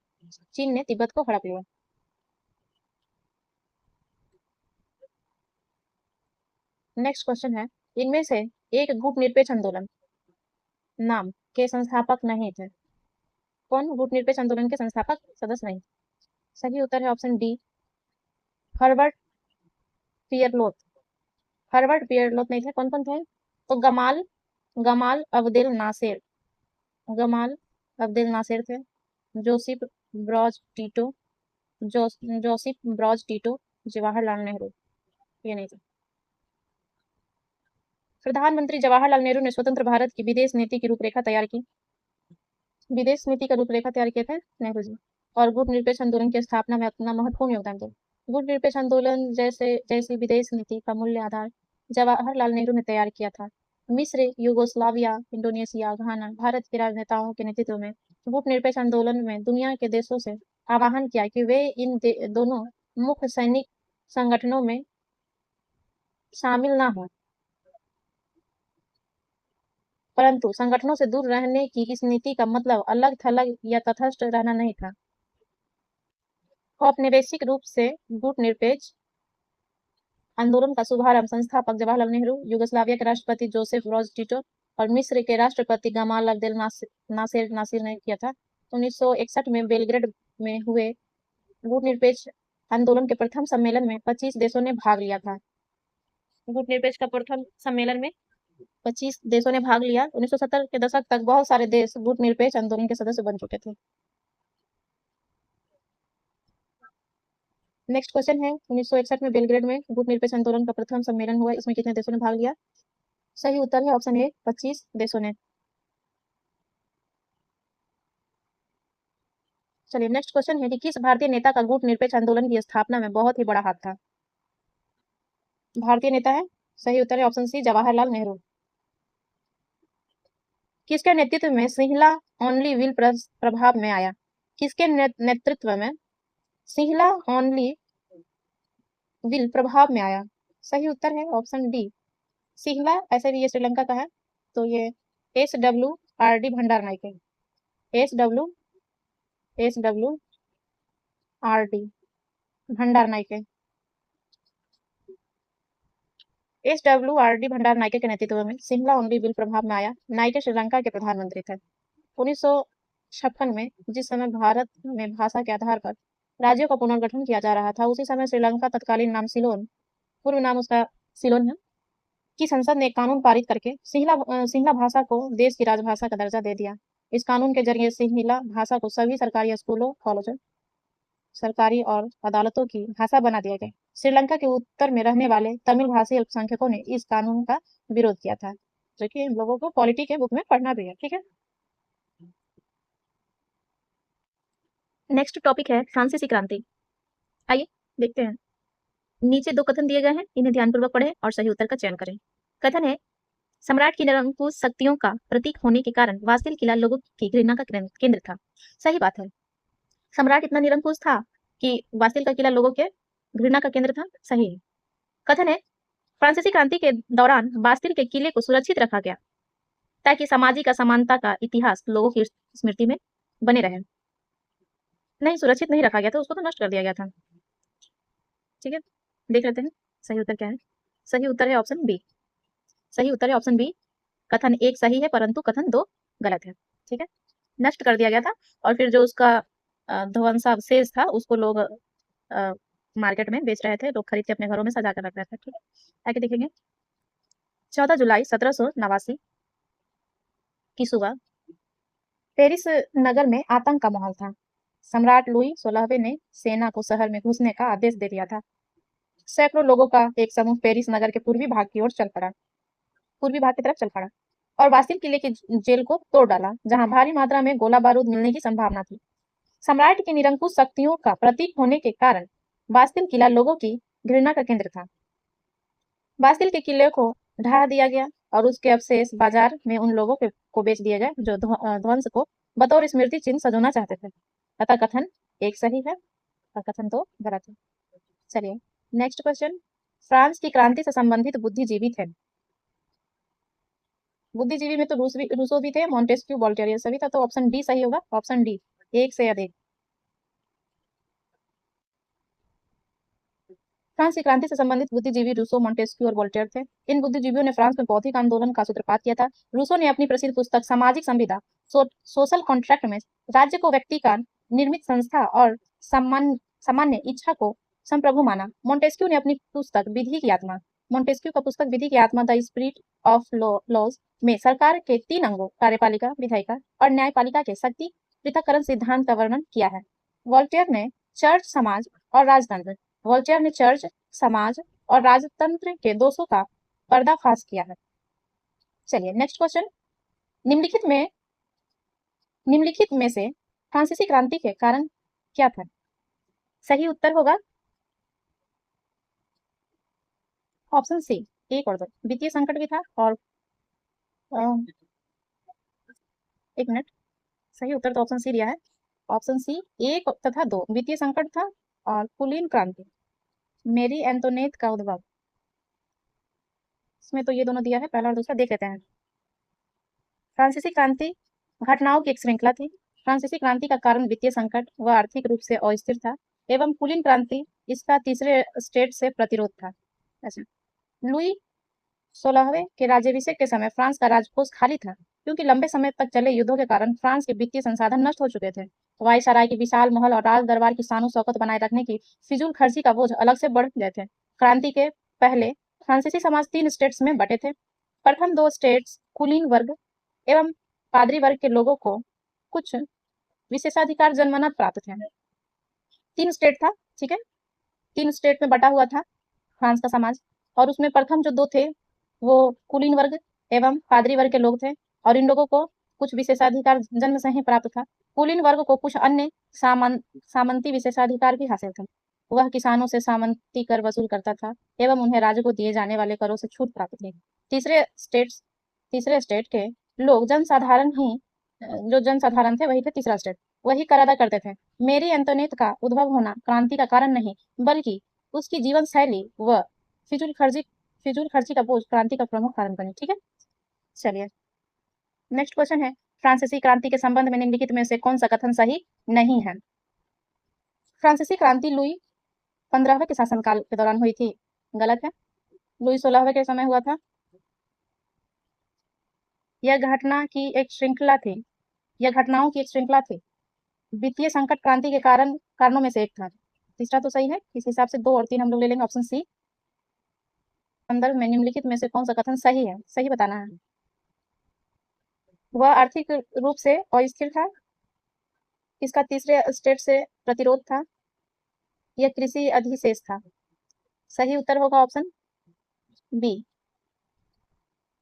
चीन ने तिब्बत को हड़प लिया। नेक्स्ट क्वेश्चन है, इनमें से एक गुटनिरपेक्ष आंदोलन नाम के संस्थापक नहीं थे। कौन गुटनिरपेक्ष आंदोलन के संस्थापक सदस्य नहीं? सही उत्तर है ऑप्शन डी हर्बर्ट पियरलोथ। हर्बर्ट पियरलोथ नहीं थे। कौन कौन थे? तो गमाल अब्देल नासेर थे, जोसिफ ब्रॉज टीटो, जवाहरलाल नेहरू, ये नहीं थे। प्रधानमंत्री जवाहरलाल नेहरू ने स्वतंत्र भारत की विदेश नीति की रूपरेखा तैयार की। विदेश नीति का रूपरेखा तैयार किए थे नेहरू जी, और गुटनिरपेक्ष आंदोलन की स्थापना में अपना महत्वपूर्ण योगदान दिया। गुटनिरपेक्ष आंदोलन जैसी विदेश नीति का मूल्य आधार जवाहरलाल नेहरू ने तैयार किया था। मिस्र, यूगोस्लाविया, इंडोनेशिया, घाना, भारत के राजनेताओं के नेतृत्व में गुटनिरपेक्ष आंदोलन में दुनिया के देशों से आह्वान किया कि वे इन दोनों मुख्य सैनिक संगठनों में शामिल ना हों, परंतु संगठनों से दूर रहने की इस नीति का मतलब अलग-थलग या तटस्थ रहना नहीं था। औपनिवेशिक रूप से गुटनिरपेक्ष आंदोलन का शुभारंभ संस्थापक जवाहरलाल नेहरू, युगोस्लाविया के राष्ट्रपति जोसेफ ब्रोज टिटो और मिस्र के राष्ट्रपति गमाल अब्देल नासिर ने किया था। 1961 में बेलग्रेड में हुए गुटनिरपेक्ष आंदोलन के प्रथम सम्मेलन में 25 देशों ने भाग लिया था। गुटनिरपेक्ष का प्रथम सम्मेलन में 25 देशों ने भाग लिया। 1970 के दशक तक बहुत सारे देश गुटनिरपेक्ष आंदोलन के सदस्य बन चुके थे। नेक्स्ट क्वेश्चन है 1961 में बेलग्रेड में गुटनिरपेक्ष आंदोलन का प्रथम सम्मेलन हुआ, इसमें कितने देशों ने भाग लिया? सही उत्तर है ऑप्शन ए 25 देशों ने। चलिए नेक्स्ट क्वेश्चन है कि किस भारतीय नेता का गुटनिरपेक्ष आंदोलन की स्थापना में बहुत ही बड़ा हाथ था? भारतीय नेता है, सही उत्तर है ऑप्शन सी जवाहरलाल नेहरू। किसके नेतृत्व में सिंहला ओनली विल प्रभाव में आया? किसके नेतृत्व में सिंहला ओनली विल प्रभाव में आया? सही उत्तर है ऑप्शन डी सिंहला। ऐसे भी ये श्रीलंका का है, तो ये SWRD Bandaranaike, SWRD Bandaranaike, SWRD Bandaranaike के नेतृत्व में सिंहला ओनली विल प्रभाव में आया। नायके श्रीलंका के प्रधानमंत्री थे। 1956 में जिस समय भारत में भाषा के आधार पर राज्यों का पुनर्गठन किया जा रहा था, उसी समय श्रीलंका तत्कालीन नाम सिलोन, पूर्व नाम उसका सिलोन है, की संसद ने एक कानून पारित करके सिंहला भाषा को देश की राजभाषा का दर्जा दे दिया। इस कानून के जरिए सिंहला भाषा को सभी सरकारी स्कूलों, कॉलेजों, सरकारी और अदालतों की भाषा बना दिया गया। श्रीलंका के उत्तर में रहने वाले तमिल भाषी अल्पसंख्यकों ने इस कानून का विरोध किया था, जो कि इन लोगों को पॉलिटी के बुक में पढ़ना भी है। ठीक है, नेक्स्ट टॉपिक है फ्रांसीसी क्रांति। आइए देखते हैं। नीचे दो कथन दिए गए हैं, इन्हें ध्यानपूर्वक पढ़ें और सही उत्तर का चयन करें। कथन है, सम्राट की निरंकुश शक्तियों का प्रतीक होने के कारण वास्तिल किला लोगों की घृणा का केंद्र था। सही बात है, सम्राट इतना निरंकुश था कि वास्तिल का किला लोगों के घृणा का केंद्र था। सही है। कथन है, फ्रांसीसी क्रांति के दौरान बास्तिल के किले को सुरक्षित रखा गया ताकि सामाजिक असमानता का इतिहास लोगों की स्मृति में बने रहे। नहीं, सुरक्षित नहीं रखा गया था, उसको तो नष्ट कर दिया गया था। ठीक है, देख लेते हैं सही उत्तर क्या है। सही उत्तर है ऑप्शन बी। सही उत्तर है ऑप्शन बी। कथन एक सही है परंतु कथन दो गलत है। ठीक है, नष्ट कर दिया गया था और फिर जो उसका ध्वंसावशेष था उसको लोग मार्केट में बेच रहे थे, लोग खरीद के अपने घरों में सजा कर रख रहे थे। ठीक है, आगे देखेंगे। 14 जुलाई 1789 की सुबह पेरिस नगर में आतंक का माहौल था। सम्राट लुई 16वें ने सेना को शहर में घुसने का आदेश दे दिया था। सैकड़ों लोगों का एक समूह पेरिस नगर के पूर्वी भाग की ओर चल पड़ा, पूर्वी भाग की तरफ चल पड़ा और बास्तिल किले की जेल को तोड़ डाला, जहां भारी मात्रा में गोला बारूद मिलने की संभावना थी। सम्राट की निरंकुश शक्तियों का प्रतीक होने के कारण बास्तिल किला लोगों की घृणा का केंद्र था। बास्तिल के किले को ढा दिया गया और उसके अवशेष बाजार में उन लोगों को बेच दिए गए जो ध्वंस को बतौर स्मृति चिन्ह सजोना चाहते थे। अतः कथन एक सही है और कथन दो गलत है। चलिए नेक्स्ट क्वेश्चन। फ्रांस की क्रांति से संबंधित बुद्धिजीवी थे। बुद्धिजीवी में तो रूसो भी थे, मॉन्टेस्क्यू, वोल्टेयर, सभी था, तो ऑप्शन डी सही होगा। ऑप्शन डी, एक से अधिक। फ्रांस की क्रांति से संबंधित बुद्धिजीवी रूसो, मॉन्टेस्क्यू और वोल्टेयर थे। इन बुद्धिजीवियों ने फ्रांस में बौद्धिक आंदोलन का सूत्रपात किया था। रूसो ने अपनी प्रसिद्ध पुस्तक सामाजिक संविदा, सोशल कॉन्ट्रैक्ट में राज्य को व्यक्ति का निर्मित संस्था और सामान्य इच्छा को संप्रभु माना। मॉन्टेस्क्यू ने अपनी पुस्तक विधि की आत्मा, मॉन्टेस्क्यू का पुस्तक विधि की आत्मा द स्पिरिट ऑफ लॉज में सरकार के 3 अंगों कार्यपालिका, विधायिका और न्यायपालिका के शक्ति पृथक्करण सिद्धांत का वर्णन किया है। वोल्टेयर ने चर्च, समाज और राजतंत्र वोल्टेयर ने चर्च, समाज और राजतंत्र के दोषों का पर्दाफाश किया है। चलिए नेक्स्ट क्वेश्चन। निम्नलिखित में से फ्रांसीसी क्रांति के कारण क्या था? सही उत्तर होगा ऑप्शन सी, एक और दो। वित्तीय संकट भी था और एक मिनट, सही उत्तर तो ऑप्शन सी दिया है। ऑप्शन सी 1 तथा 2 वित्तीय संकट था और कुलीन क्रांति, मेरी एंटोनेट का उद्भव। इसमें तो ये दोनों दिया है, पहला और दूसरा देख लेते हैं। फ्रांसीसी क्रांति घटनाओं की एक श्रृंखला थी। फ्रांसीसी क्रांति का कारण वित्तीय संकट व आर्थिक रूप से अस्थिर था एवं कुलीन क्रांति इसका तीसरे स्टेट से प्रतिरोध था। अच्छा, लुई 16वें के राज्याभिषेक के समय फ्रांस का राजकोष खाली था क्योंकि लंबे समय तक चले युद्धों के कारण फ्रांस के वित्तीय संसाधन नष्ट हो चुके थे। वायसराय के विशाल महल और राज दरबार की शानो शौकत बनाए रखने की फिजूल खर्ची का बोझ अलग से बढ़ गए थे। क्रांति के पहले फ्रांसीसी समाज 3 स्टेट्स में बटे थे। प्रथम 2 स्टेट्स कुलीन वर्ग एवं पादरी वर्ग के लोगों को कुछ विशेषाधिकार जन्मना प्राप्त थे। 3 स्टेट था, ठीक है, 3 स्टेट में बटा हुआ था फ्रांस का समाज, और उसमें प्रथम जो 2 थे वो कुलीन वर्ग एवं पादरी वर्ग के लोग थे और इन लोगों को कुछ विशेषाधिकार जन्म से ही प्राप्त था। कुलीन वर्ग को कुछ अन्य सामंती विशेषाधिकार भी हासिल थे। वह किसानों से सामंती कर वसूल करता था एवं उन्हें राज्य को दिए जाने वाले करों से छूट प्राप्त थी। तीसरे स्टेट के लोग जनसाधारण ही जो जनसाधारण थे वही थे तीसरा स्टेट, वही कर अदा करते थे। मेरी एंटोनेट का उद्भव होना क्रांति का कारण नहीं बल्कि उसकी जीवन शैली व फिजूल खर्ची का बोझ क्रांति का प्रमुख कारण बनी। ठीक है, चलिए नेक्स्ट क्वेश्चन है, फ्रांसीसी क्रांति के संबंध में निम्नलिखित में से कौन सा कथन सही नहीं है? फ्रांसीसी क्रांति लुई 15वें के शासनकाल के दौरान हुई थी, गलत है। लुई 16वें के समय हुआ था। यह घटना की एक श्रृंखला थी, यह घटनाओं की एक श्रृंखला थी। वित्तीय संकट क्रांति के कारणों में से एक था। तीसरा तो सही है, इस हिसाब से 2 और 3 हम लोग ले लेंगे। ऑप्शन सी, संदर्भ में निम्नलिखित में से कौन सा कथन सही है, सही बताना है। वह आर्थिक रूप से अस्थिर था, इसका तीसरे स्टेट से प्रतिरोध था, यह कृषि अधिशेष था। सही उत्तर होगा ऑप्शन बी,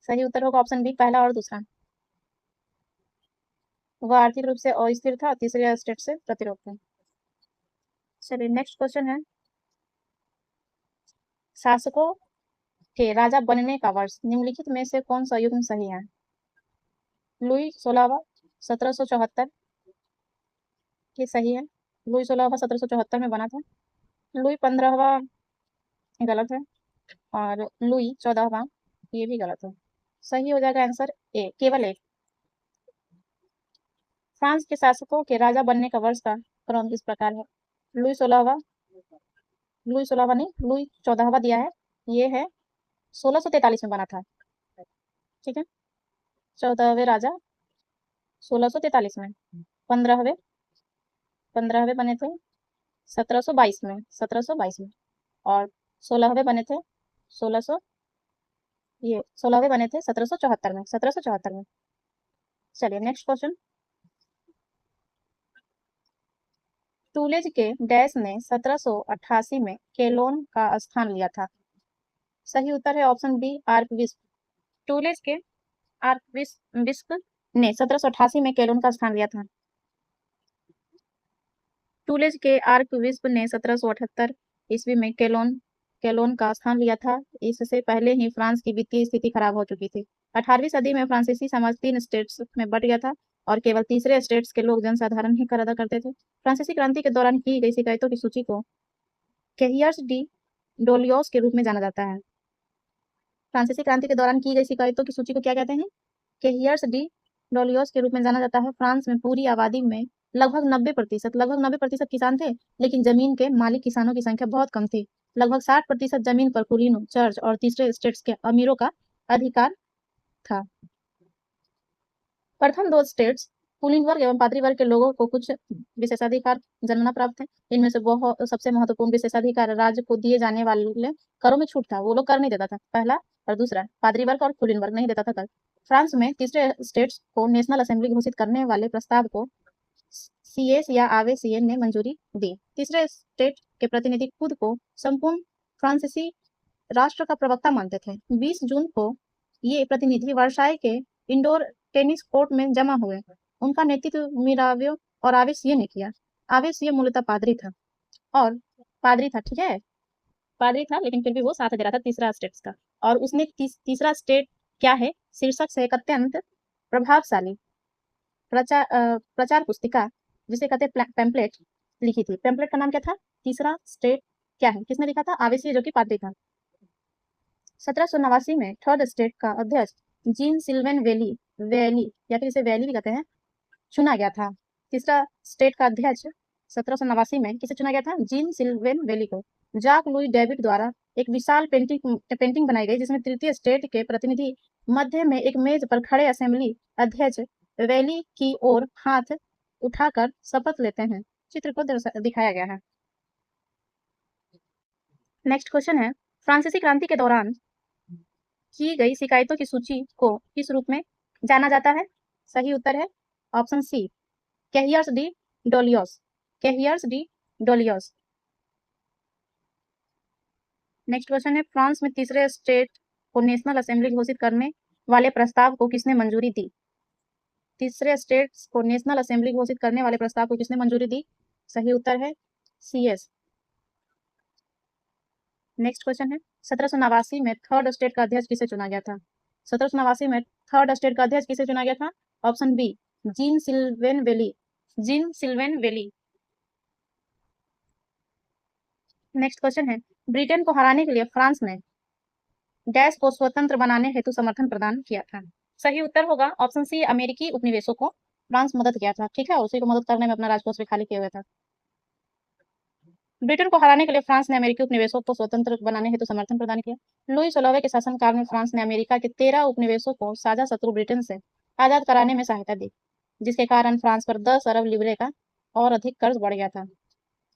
सही उत्तर होगा ऑप्शन बी, पहला और दूसरा। वह आर्थिक रूप से अस्थिर था, तीसरे स्टेट से प्रतिरोध था। चलिए नेक्स्ट क्वेश्चन है, शासकों के राजा बनने का वर्ष निम्नलिखित में से कौन सा युग्म सही है? लुई 16वां 1774, ये सही है। लुई 16वां 1774 में बना था। लुई 15वां गलत है और लुई 14वां ये भी गलत है। सही हो जाएगा आंसर ए, केवल एक। फ्रांस के शासकों के राजा बनने का वर्ष का क्रम इस प्रकार है, लुई 16वां नहीं, लुई 14वां दिया है, ये है 1643 में बना था। ठीक है, 14वें राजा 1643 में, 15वें बने थे 1722 में और 16वें बने थे 1774 में। चलिए नेक्स्ट क्वेश्चन, टूलेज के डैश ने 1788 में केलोन का स्थान लिया था। सही उत्तर है ऑप्शन बी, आर्कबिशप। टूलेज के आर्कबिशप ने 1788 में केलोन का स्थान लिया था। टूलेज के आर्कबिशप ने 1778 ईस्वी में केलोन का स्थान लिया था। इससे पहले ही फ्रांस की वित्तीय स्थिति खराब हो चुकी थी। 18वीं सदी में फ्रांसीसी समाज 3 स्टेट्स में बट गया था और केवल तीसरे स्टेट्स के लोग जनसाधारण ही कर अदा करते थे। फ्रांसीसी क्रांति के दौरान की गई शिकायतों की सूची को कैहियर्स डी डोलियोस के रूप में जाना जाता है। फ्रांसीसी क्रांति के दौरान की गई शिकायतों की सूची को क्या कहते हैं? कैहियर्स डी डोलियोस के रूप में जाना जाता है। फ्रांस में पूरी आबादी में लगभग 90% किसान थे, लेकिन जमीन के मालिक किसानों की संख्या बहुत कम थी। लगभग 60% जमीन पर कुलीनों, चर्च और तीसरे स्टेट्स के अमीरों का अधिकार था। प्रथम 2 स्टेट्स कुलीन वर्ग एवं पादरी वर्ग के लोगों को कुछ विशेषाधिकार जन्मना प्राप्त है। इनमें से सबसे महत्वपूर्ण विशेषाधिकार राज्य को दिए जाने वाले करों में छूट था, वो लोग कर नहीं देता था, पहला, और दूसरा पादरी वर्ग और कुलीन वर्ग नहीं देता था कर। फ्रांस में तीसरे स्टेट्स को नेशनल असेंबली घोषित करने वाले प्रस्ताव को सीएस या आवे सीएन ने मंजूरी दी। तीसरे स्टेट के प्रतिनिधि खुद को संपूर्ण फ्रांसीसी राष्ट्र का प्रवक्ता मानते थे। 20 जून को ये प्रतिनिधि वर्साई के इंडोर टेनिस कोर्ट में जमा हुए। उनका नेतृत्व मिरावियो और आवेसिये ने किया। आवेसिये मूलतः पादरी था, ठीक है, पादरी था, लेकिन फिर भी वो साथ दे रहा था तीसरा स्टेट्स का। और उसने तीसरा स्टेट क्या है शीर्षक से एक अत्यंत प्रभावशाली प्रचार पुस्तिका जिसे कहते हैं पैम्पलेट, लिखी थी। पैम्पलेट का नाम क्या था? तीसरा स्टेट क्या है? किसने लिखा था? आवेसी, जो कि पादरी था। 1789 में थर्ड स्टेट का अध्यक्ष जीन सिल्वेन वेली वैली या फिर इसे वैली भी कहते हैं, चुना गया था। तीसरा स्टेट का अध्यक्ष 1789 में किसे चुना गया था? जीन सिल्वेन वेली को। जाक लुई डेविड द्वारा एक विशाल पेंटिंग बनाई गई, जिसमें तृतीय स्टेट के प्रतिनिधि मध्य में एक मेज पर खड़े असेंबली अध्यक्ष वैली की ओर हाथ उठाकर शपथ लेते हैं। चित्र को दिखाया गया है। नेक्स्ट क्वेश्चन है, फ्रांसीसी क्रांति के दौरान की गई शिकायतों की सूची को किस रूप में जाना जाता है? सही उत्तर है option C, cahiers de doleances. Cahiers de doleances. Next question है, फ्रांस में तीसरे स्टेट को नेशनल असेंबली घोषित करने वाले प्रस्ताव को किसने मंजूरी दी? तीसरे स्टेट्स को नेशनल असेंबली घोषित करने वाले प्रस्ताव को किसने मंजूरी दी? सही उत्तर है CS। नेक्स्ट क्वेश्चन है, 1789 में थर्ड स्टेट का अध्यक्ष किसे चुना गया था? 1789 में थर्ड स्टेट का अध्यक्ष किसे चुना गया था? ऑप्शन बी, जीन सिल्वेन वेली। जीन सिल्वेन वेली। नेक्स्ट क्वेश्चन है, ब्रिटेन को हराने के लिए फ्रांस ने डैश को स्वतंत्र बनाने हेतु समर्थन प्रदान किया था। सही उत्तर होगा ऑप्शन सी, अमेरिकी उपनिवेशों को फ्रांस मदद किया था। ठीक है, उसी को मदद करने में अपना राजकोष भी खाली किया हुआ था। ब्रिटेन को हराने के लिए फ्रांस ने अमेरिकी उपनिवेशों को स्वतंत्र बनाने हेतु समर्थन प्रदान किया। लुई 16वें के शासनकाल में फ्रांस ने अमेरिका के 13 उपनिवेशों को साझा शत्रु ब्रिटेन से आजाद कराने में सहायता दी, जिसके कारण फ्रांस पर 10 अरब लिब्रे का और अधिक कर्ज बढ़ गया था।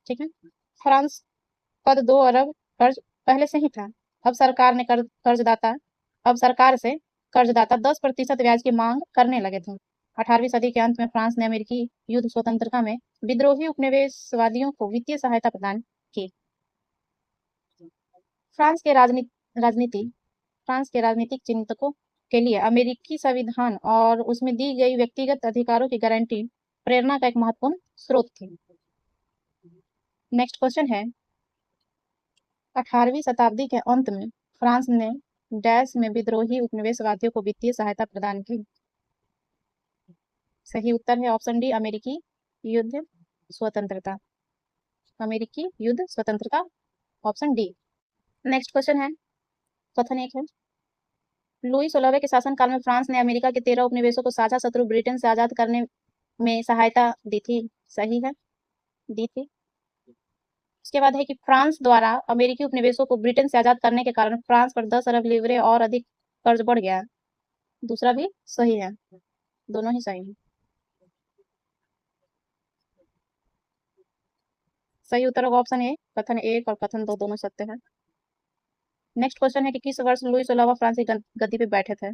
ठीक है, फ्रांस पर 2 अरब कर्ज पहले से ही था। अब सरकार से कर्जदाता 10% ब्याज की मांग करने लगे थे। 18वीं सदी के अंत में फ्रांस ने अमेरिकी युद्ध स्वतंत्रता में विद्रोही उपनिवेशवादियों को वित्तीय सहायता प्रदान की। फ्रांस के राजनीतिक चिंतकों के लिए अमेरिकी संविधान और उसमें दी गई व्यक्तिगत अधिकारों की गारंटी प्रेरणा का एक महत्वपूर्ण स्रोत थी। नेक्स्ट क्वेश्चन है, 18वीं शताब्दी के अंत में फ्रांस ने डैश में विद्रोही उपनिवेशवादियों को वित्तीय सहायता प्रदान की। सही उत्तर है ऑप्शन डी, अमेरिकी युद्ध स्वतंत्रता। अमेरिकी युद्ध स्वतंत्रता, ऑप्शन डी। नेक्स्ट क्वेश्चन है, कथन एक है, लुई 16वें के शासनकाल में फ्रांस ने अमेरिका के 13 उपनिवेशों को साझा शत्रु ब्रिटेन से आजाद करने में सहायता दी थी। सही है, दी थी। उसके बाद है कि फ्रांस द्वारा अमेरिकी उपनिवेशों को ब्रिटेन से आजाद करने के कारण फ्रांस पर 10 अरब लिब्रे और अधिक कर्ज बढ़ गया। दूसरा भी सही है, दोनों ही सही है। सही उत्तर होगा ऑप्शन ए, कथन 1 और कथन 2 दोनों सत्य है। नेक्स्ट क्वेश्चन है कि किस वर्ष लुई 16वां फ्रांस की गद्दी पे बैठे थे?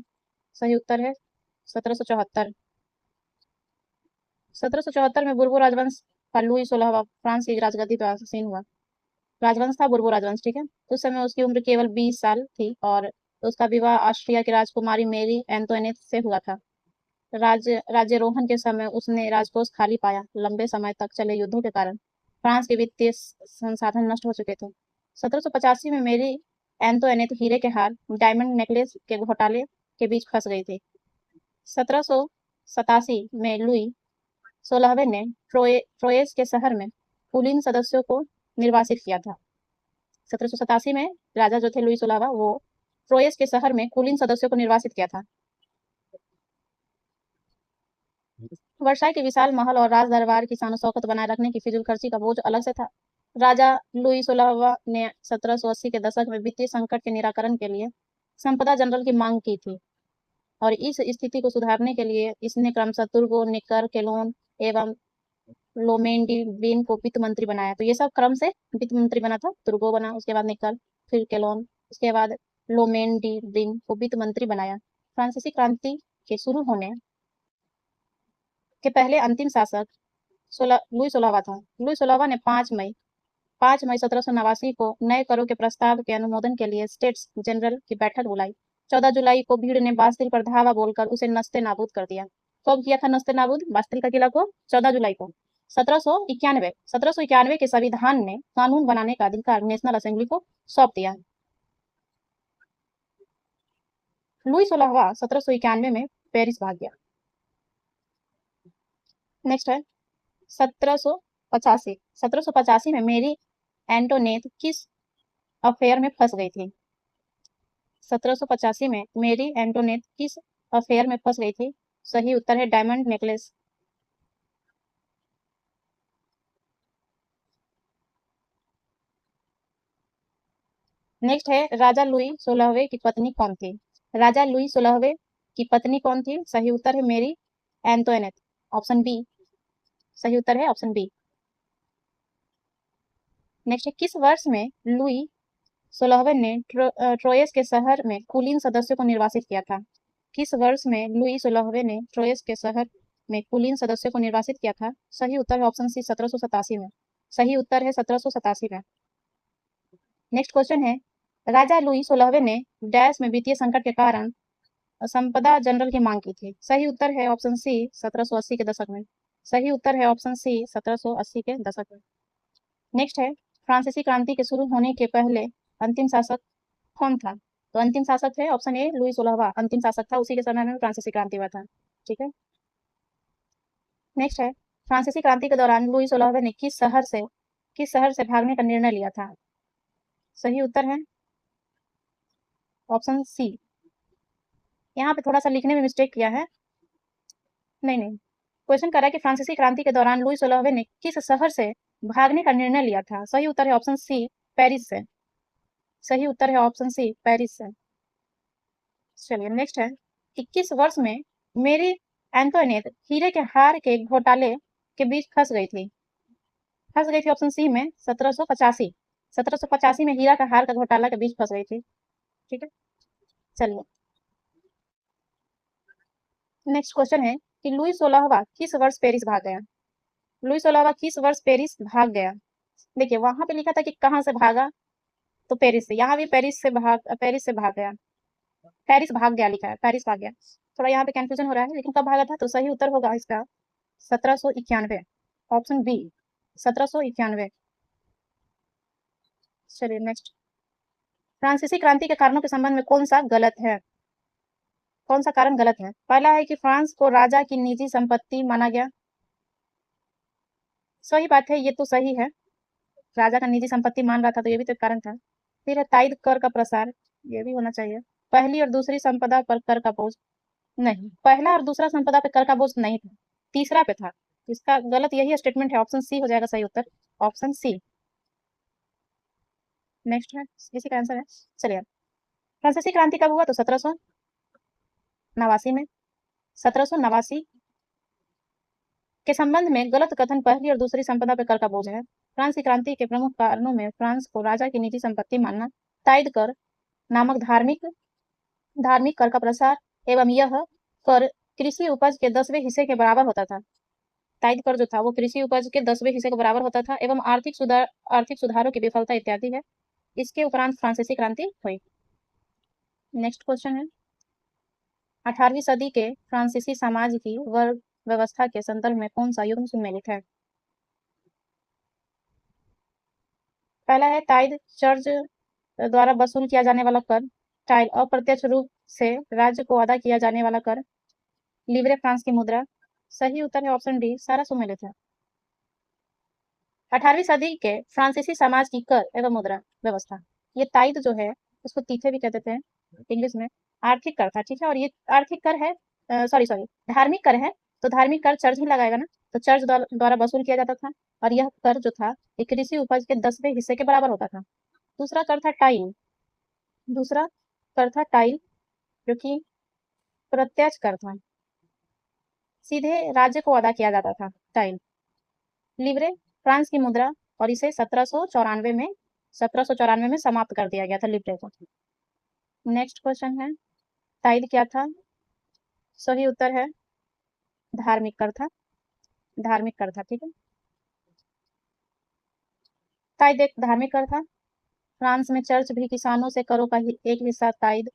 सही उत्तर है 1774। 1774 में बुर्बो राजवंश का लुई 16वां फ्रांस की राजगद्दी पर आसीन हुआ। राजवंश था बुर्बो राजवंश, ठीक है। उस समय उसकी उम्र केवल 20 साल थी और उसका विवाह ऑस्ट्रिया की राजकुमारी मेरी एंटोनेट से हुआ था। राज्यारोहण के समय उसने राजकोष खाली पाया। लंबे समय तक चले युद्धों के कारण फ्रांस के वित्तीय संसाधन नष्ट हो चुके थे। 1785 में मेरी एंटोनेट हीरे के हार, डायमंड नेकलेस के घोटाले के बीच फंस गई थी। 1787 में लुई 16वें ने ट्रोयेस के शहर में कुलीन सदस्यों को निर्वासित किया था। 1787 में राजा जो थे लुई 16वां, वो ट्रोयेस के शहर में कुलीन सदस्यों को निर्वासित किया था। वर्साई के विशाल महल और राज दरबार की शान शौकत बनाए रखने की फिजूल खर्ची का बोझ अलग से था। राजा लुई 16वां ने 1780 के दशक में वित्तीय संकट के निराकरण के लिए संपदा जनरल की मांग की थी और इस स्थिति को सुधारने के लिए इसने क्रमशः तुर्गो, निकर, केलोन एवं लोमेंडी को वित्त मंत्री बनाया। तो ये सब क्रम से वित्त मंत्री बना था। तुर्गो बना, उसके बाद निकर, फिर केलोन, उसके बाद लोमेंडी को वित्त मंत्री बनाया। फ्रांसीसी क्रांति के शुरू होने के पहले अंतिम शासक लुई 16वां था। लुई 16वां ने 5 मई 1789 को नए करों के प्रस्ताव के अनुमोदन के लिए स्टेट्स जनरल की बैठक बुलाई। 14 जुलाई को भीड़ ने बास्तिल पर धावा बोलकर उसे नस्ते नाबूद कर दिया। कब किया था नस्ते नाबूद बास्तिल का किला को? 14 जुलाई को 1791 के संविधान ने कानून बनाने का अधिकार नेशनल असेंबली को सौंप दिया। लुई 16वां 1791 में पेरिस भाग गया। नेक्स्ट है, 1785 में मेरी एंटोनेट किस अफेयर में फंस गई थी? 1785 में मेरी एंटोनेट किस अफेयर में फंस गई थी? सही उत्तर है डायमंड नेकलेस। नेक्स्ट है राजा लुई 16वें की पत्नी कौन थी? राजा लुई 16वें की पत्नी कौन थी? सही उत्तर है मेरी एंटोनेट, ऑप्शन बी। सही उत्तर है ऑप्शन बी। नेक्स्ट है किस वर्ष में लुई 16वें ने ट्रोयस के शहर में कुलीन सदस्यों को निर्वासित किया था? किस वर्ष में लुई 16वें ने ट्रोयस के शहर में कुलीन सदस्यों को निर्वासित किया था? सही उत्तर है ऑप्शन सी 1787 में। सही उत्तर है 1787 में। नेक्स्ट क्वेश्चन है राजा लुई 16वें ने डैश में वित्तीय संकट के कारण संपदा जनरल की मांग की थी? सही उत्तर है ऑप्शन सी 1780 के दशक में। सही उत्तर है ऑप्शन सी 1780 के दशक में। नेक्स्ट है फ्रांसीसी क्रांति के शुरू होने के पहले अंतिम शासक कौन था? तो अंतिम शासक है ऑप्शन ए लुई 16वां अंतिम शासक था, उसी के समय में फ्रांसीसी क्रांति हुआ था। ठीक है। नेक्स्ट है फ्रांसीसी क्रांति के दौरान लुई 16वें ने किस शहर से भागने का निर्णय लिया था? सही उत्तर है ऑप्शन सी। यहाँ पे थोड़ा सा लिखने में मिस्टेक किया है। नहीं, क्वेश्चन कर रहा है कि फ्रांसीसी क्रांति के दौरान लुई 16वें ने किस शहर से भागने का निर्णय लिया था? सही उत्तर है ऑप्शन सी पेरिस से। सही उत्तर है ऑप्शन सी पेरिस से। चलिए नेक्स्ट है 21 वर्ष में मेरी एंटोनेट हीरे के हार के घोटाले के बीच फंस गई थी ऑप्शन सी में 1785 में हीरा का हार का घोटाला के बीच फंस गई थी। ठीक है। चलिए नेक्स्ट क्वेश्चन है कि लुई 16वां किस वर्ष पेरिस भाग गया? लुई 16वां किस वर्ष पेरिस भाग गया? देखिए वहां पे लिखा था कि कहाँ से भागा, तो पेरिस से। यहाँ भी पेरिस से भाग गया। पेरिस भाग गया लिखा है, पेरिस भाग गया। थोड़ा यहाँ पे कंफ्यूजन हो रहा है, लेकिन कब भागा था? तो सही उत्तर होगा इसका 1791, ऑप्शन बी 1791। चलिए नेक्स्ट फ्रांसीसी क्रांति के कारणों के संबंध में कौन सा कारण गलत है? पहला है कि फ्रांस को राजा की निजी संपत्ति माना गया। सही बात है, ये तो सही है, राजा का निजी संपत्ति मान रहा था, तो ये भी तो एक कारण था। फिर है ताइद कर का प्रसार, ये भी होना चाहिए। पहली और दूसरी संपदा पर कर का बोझ नहीं, पहला और दूसरा संपदा पर कर का बोझ नहीं था, तीसरा पे था। इसका गलत यही स्टेटमेंट है, ऑप्शन सी हो जाएगा सही उत्तर, ऑप्शन सी। नेक्स्ट है इसी का आंसर है। चलिए फ्रांसीसी क्रांति कब हुआ? तो 1789 में। 1789 के संबंध में गलत कथन पहली और दूसरी संपदा पर कर का बोझ है। फ्रांस की क्रांति के प्रमुख कारणों में फ्रांस को राजा की निजी संपत्ति मानना, ताइद कर नामक धार्मिक कर का प्रसार एवं यह कर कृषि उपज के 10वें हिस्से के बराबर होता था। ताइद कर जो था वो कृषि उपज के 10वें हिस्से के बराबर होता था एवं आर्थिक सुधारों की विफलता इत्यादि है। इसके उपरांत फ्रांसीसी क्रांति हुई। नेक्स्ट क्वेश्चन है 18वीं सदी के फ्रांसीसी समाज की वर्ग व्यवस्था के संदर्भ में कौन सा युग्म सुमेलित है? पहला है ताइद चर्च द्वारा वसूल किया जाने वाला कर, टाइल अप्रत्यक्ष रूप से राज्य को अदा किया जाने वाला कर, लिवरे फ्रांस की मुद्रा। सही उत्तर है ऑप्शन डी सारा सुमेलित है। 18वीं सदी के फ्रांसीसी समाज की कर एवं मुद्रा व्यवस्था, ये ताइद जो है उसको तीखे भी कहते थे इंग्लिश में, आर्थिक कर था। ठीक है, और ये आर्थिक कर है, सॉरी धार्मिक कर है, तो धार्मिक कर चर्च ही लगाएगा ना, तो चर्च द्वारा वसूल किया जाता था। और यह कर जो था एक कृषि उपज के 10वें हिस्से के बराबर होता था। दूसरा कर था टाइल, जो कि प्रत्यक्ष कर था, सीधे राज्य को अदा किया जाता था, टाइल। लिवरे फ्रांस की मुद्रा, और इसे 1794 में समाप्त कर दिया गया था लिवरे को। नेक्स्ट क्वेश्चन है ताइद क्या था? सही उत्तर है धार्मिक कर था, ठीक है। ताइद एक धार्मिक कर था। फ्रांस में चर्च भी किसानों से करों का एक हिस्सा ताइद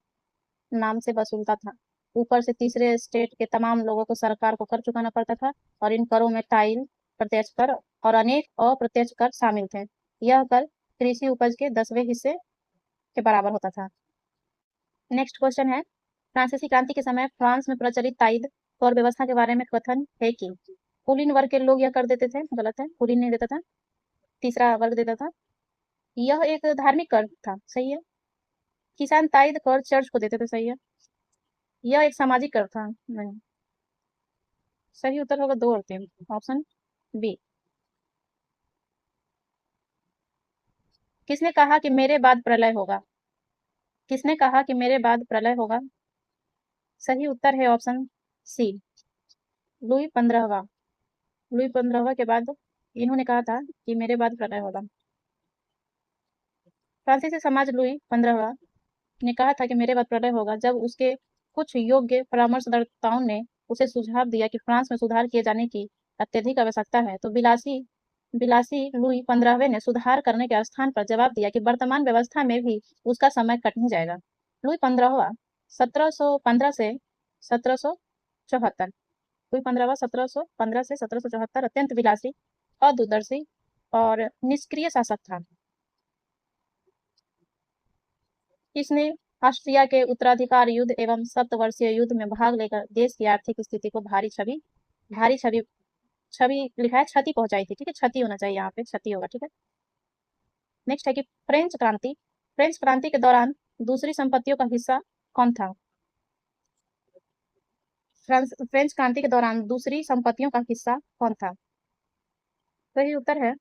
नाम से वसूलता था। ऊपर से तीसरे स्टेट के तमाम लोगों को सरकार को कर चुकाना पड़ता था, और इन करों में टाइल, प्रत्यक्ष कर और अनेक अप्रत्यक्ष कर शामिल थे। यह कर कृषि उपज के 10वें हिस्से के बराबर होता था। नेक्स्ट क्वेश्चन है फ्रांसीसी क्रांति के समय फ्रांस में प्रचलित ताइद कर व्यवस्था के बारे में कथन है कि कुलीन वर्ग के लोग यह कर देते थे, गलत है, कुलीन नहीं देता था, तीसरा वर्ग देता था। यह एक धार्मिक कर था, सही है। किसान ताइद कर चर्च को देते थे, सही है। यह एक सामाजिक कर था, नहीं। सही उत्तर होगा 2 और 3, ऑप्शन बी। किसने कहा कि मेरे बाद प्रलय होगा? किसने कहा कि मेरे बाद प्रलय होगा? सही उत्तर है ऑप्शन सी, लुई 15वां। लुई 15वां के बाद इन्होंने कहा था कि मेरे बाद प्रलय होगा। फ्रांसीसी समाज लुई 15वां ने कहा था कि मेरे बाद प्रलय होगा जब उसके कुछ योग्य परामर्शदाताओं ने उसे सुझाव दिया कि फ्रांस में सुधार किए जाने की अत्यधिक आवश्यकता है। तो बिलासी बिलासी लुई 15वें ने सुधार करने के स्थान पर जवाब दिया कि वर्तमान व्यवस्था में भी उसका समय कट नहीं जाएगा। लुई 15वां 1715 से 1774। लुई 15वां 1715 से 1774 अत्यंत विलासी, अदूरदर्शी और निष्क्रिय शासक था। इसने ऑस्ट्रिया के उत्तराधिकार युद्ध एवं सप्तवर्षीय युद्ध में भाग लेकर देश की आर्थिक स्थिति को भारी छवि छवि लिखा है, क्षति पहुंचाई थी, ठीक है, क्षति होना चाहिए, यहाँ पे क्षति होगा, ठीक है। नेक्स्ट है कि फ्रेंच क्रांति के दौरान दूसरी संपत्तियों का हिस्सा कौन था? फ्रेंच क्रांति के दौरान दूसरी संपत्तियों का हिस्सा कौन था? सही उत्तर है,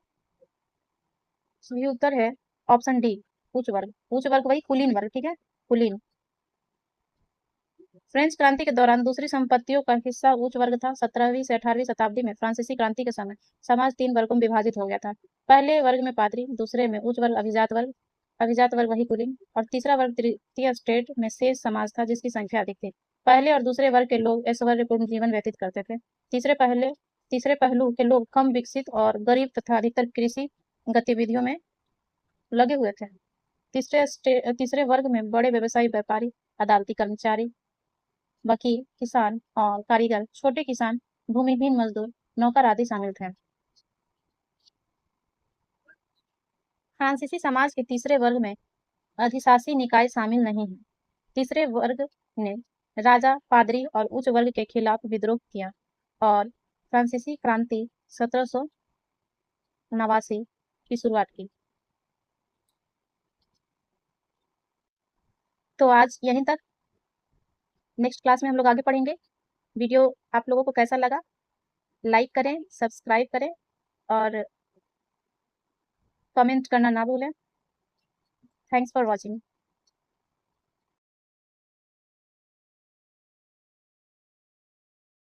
सही उत्तर है ऑप्शन डी, उच्च वर्ग। उच्च वर्ग वही कुलीन वर्ग, ठीक है, कुलीन। फ्रेंच क्रांति के दौरान दूसरी संपत्तियों का हिस्सा उच्च वर्ग था। 17वीं से 18वीं शताब्दी में फ्रांसीसी क्रांति के समय समाज 3 वर्गों में विभाजित हो गया था। पहले वर्ग में पादरी, दूसरे में उच्च वर्ग अभिजात वर्ग वही कुलीन, और तीसरा वर्ग तृतीय स्टेट में शेष समाज था जिसकी संख्या अधिक थी। पहले और दूसरे वर्ग के लोग ऐश्वर्यपूर्ण जीवन व्यतीत करते थे। तीसरे पहलू के लोग कम विकसित और गरीब तथा अधिकतर कृषि गतिविधियों में लगे हुए थे। तीसरे वर्ग में बड़े व्यवसायी, व्यापारी, अदालती कर्मचारी, वकील, किसान और कारीगर, छोटे किसान, भूमिहीन मजदूर, नौकर आदि शामिल थे। फ्रांसीसी समाज के तीसरे वर्ग में अधिशासी निकाय शामिल नहीं है। तीसरे वर्ग ने राजा, पादरी और उच्च वर्ग के खिलाफ विद्रोह किया और फ्रांसीसी क्रांति 1789 की शुरुआत की। तो आज यहीं तक, नेक्स्ट क्लास में हम लोग आगे पढ़ेंगे। वीडियो आप लोगों को कैसा लगा? लाइक करें, सब्सक्राइब करें और कमेंट करना ना भूलें। Thanks for watching.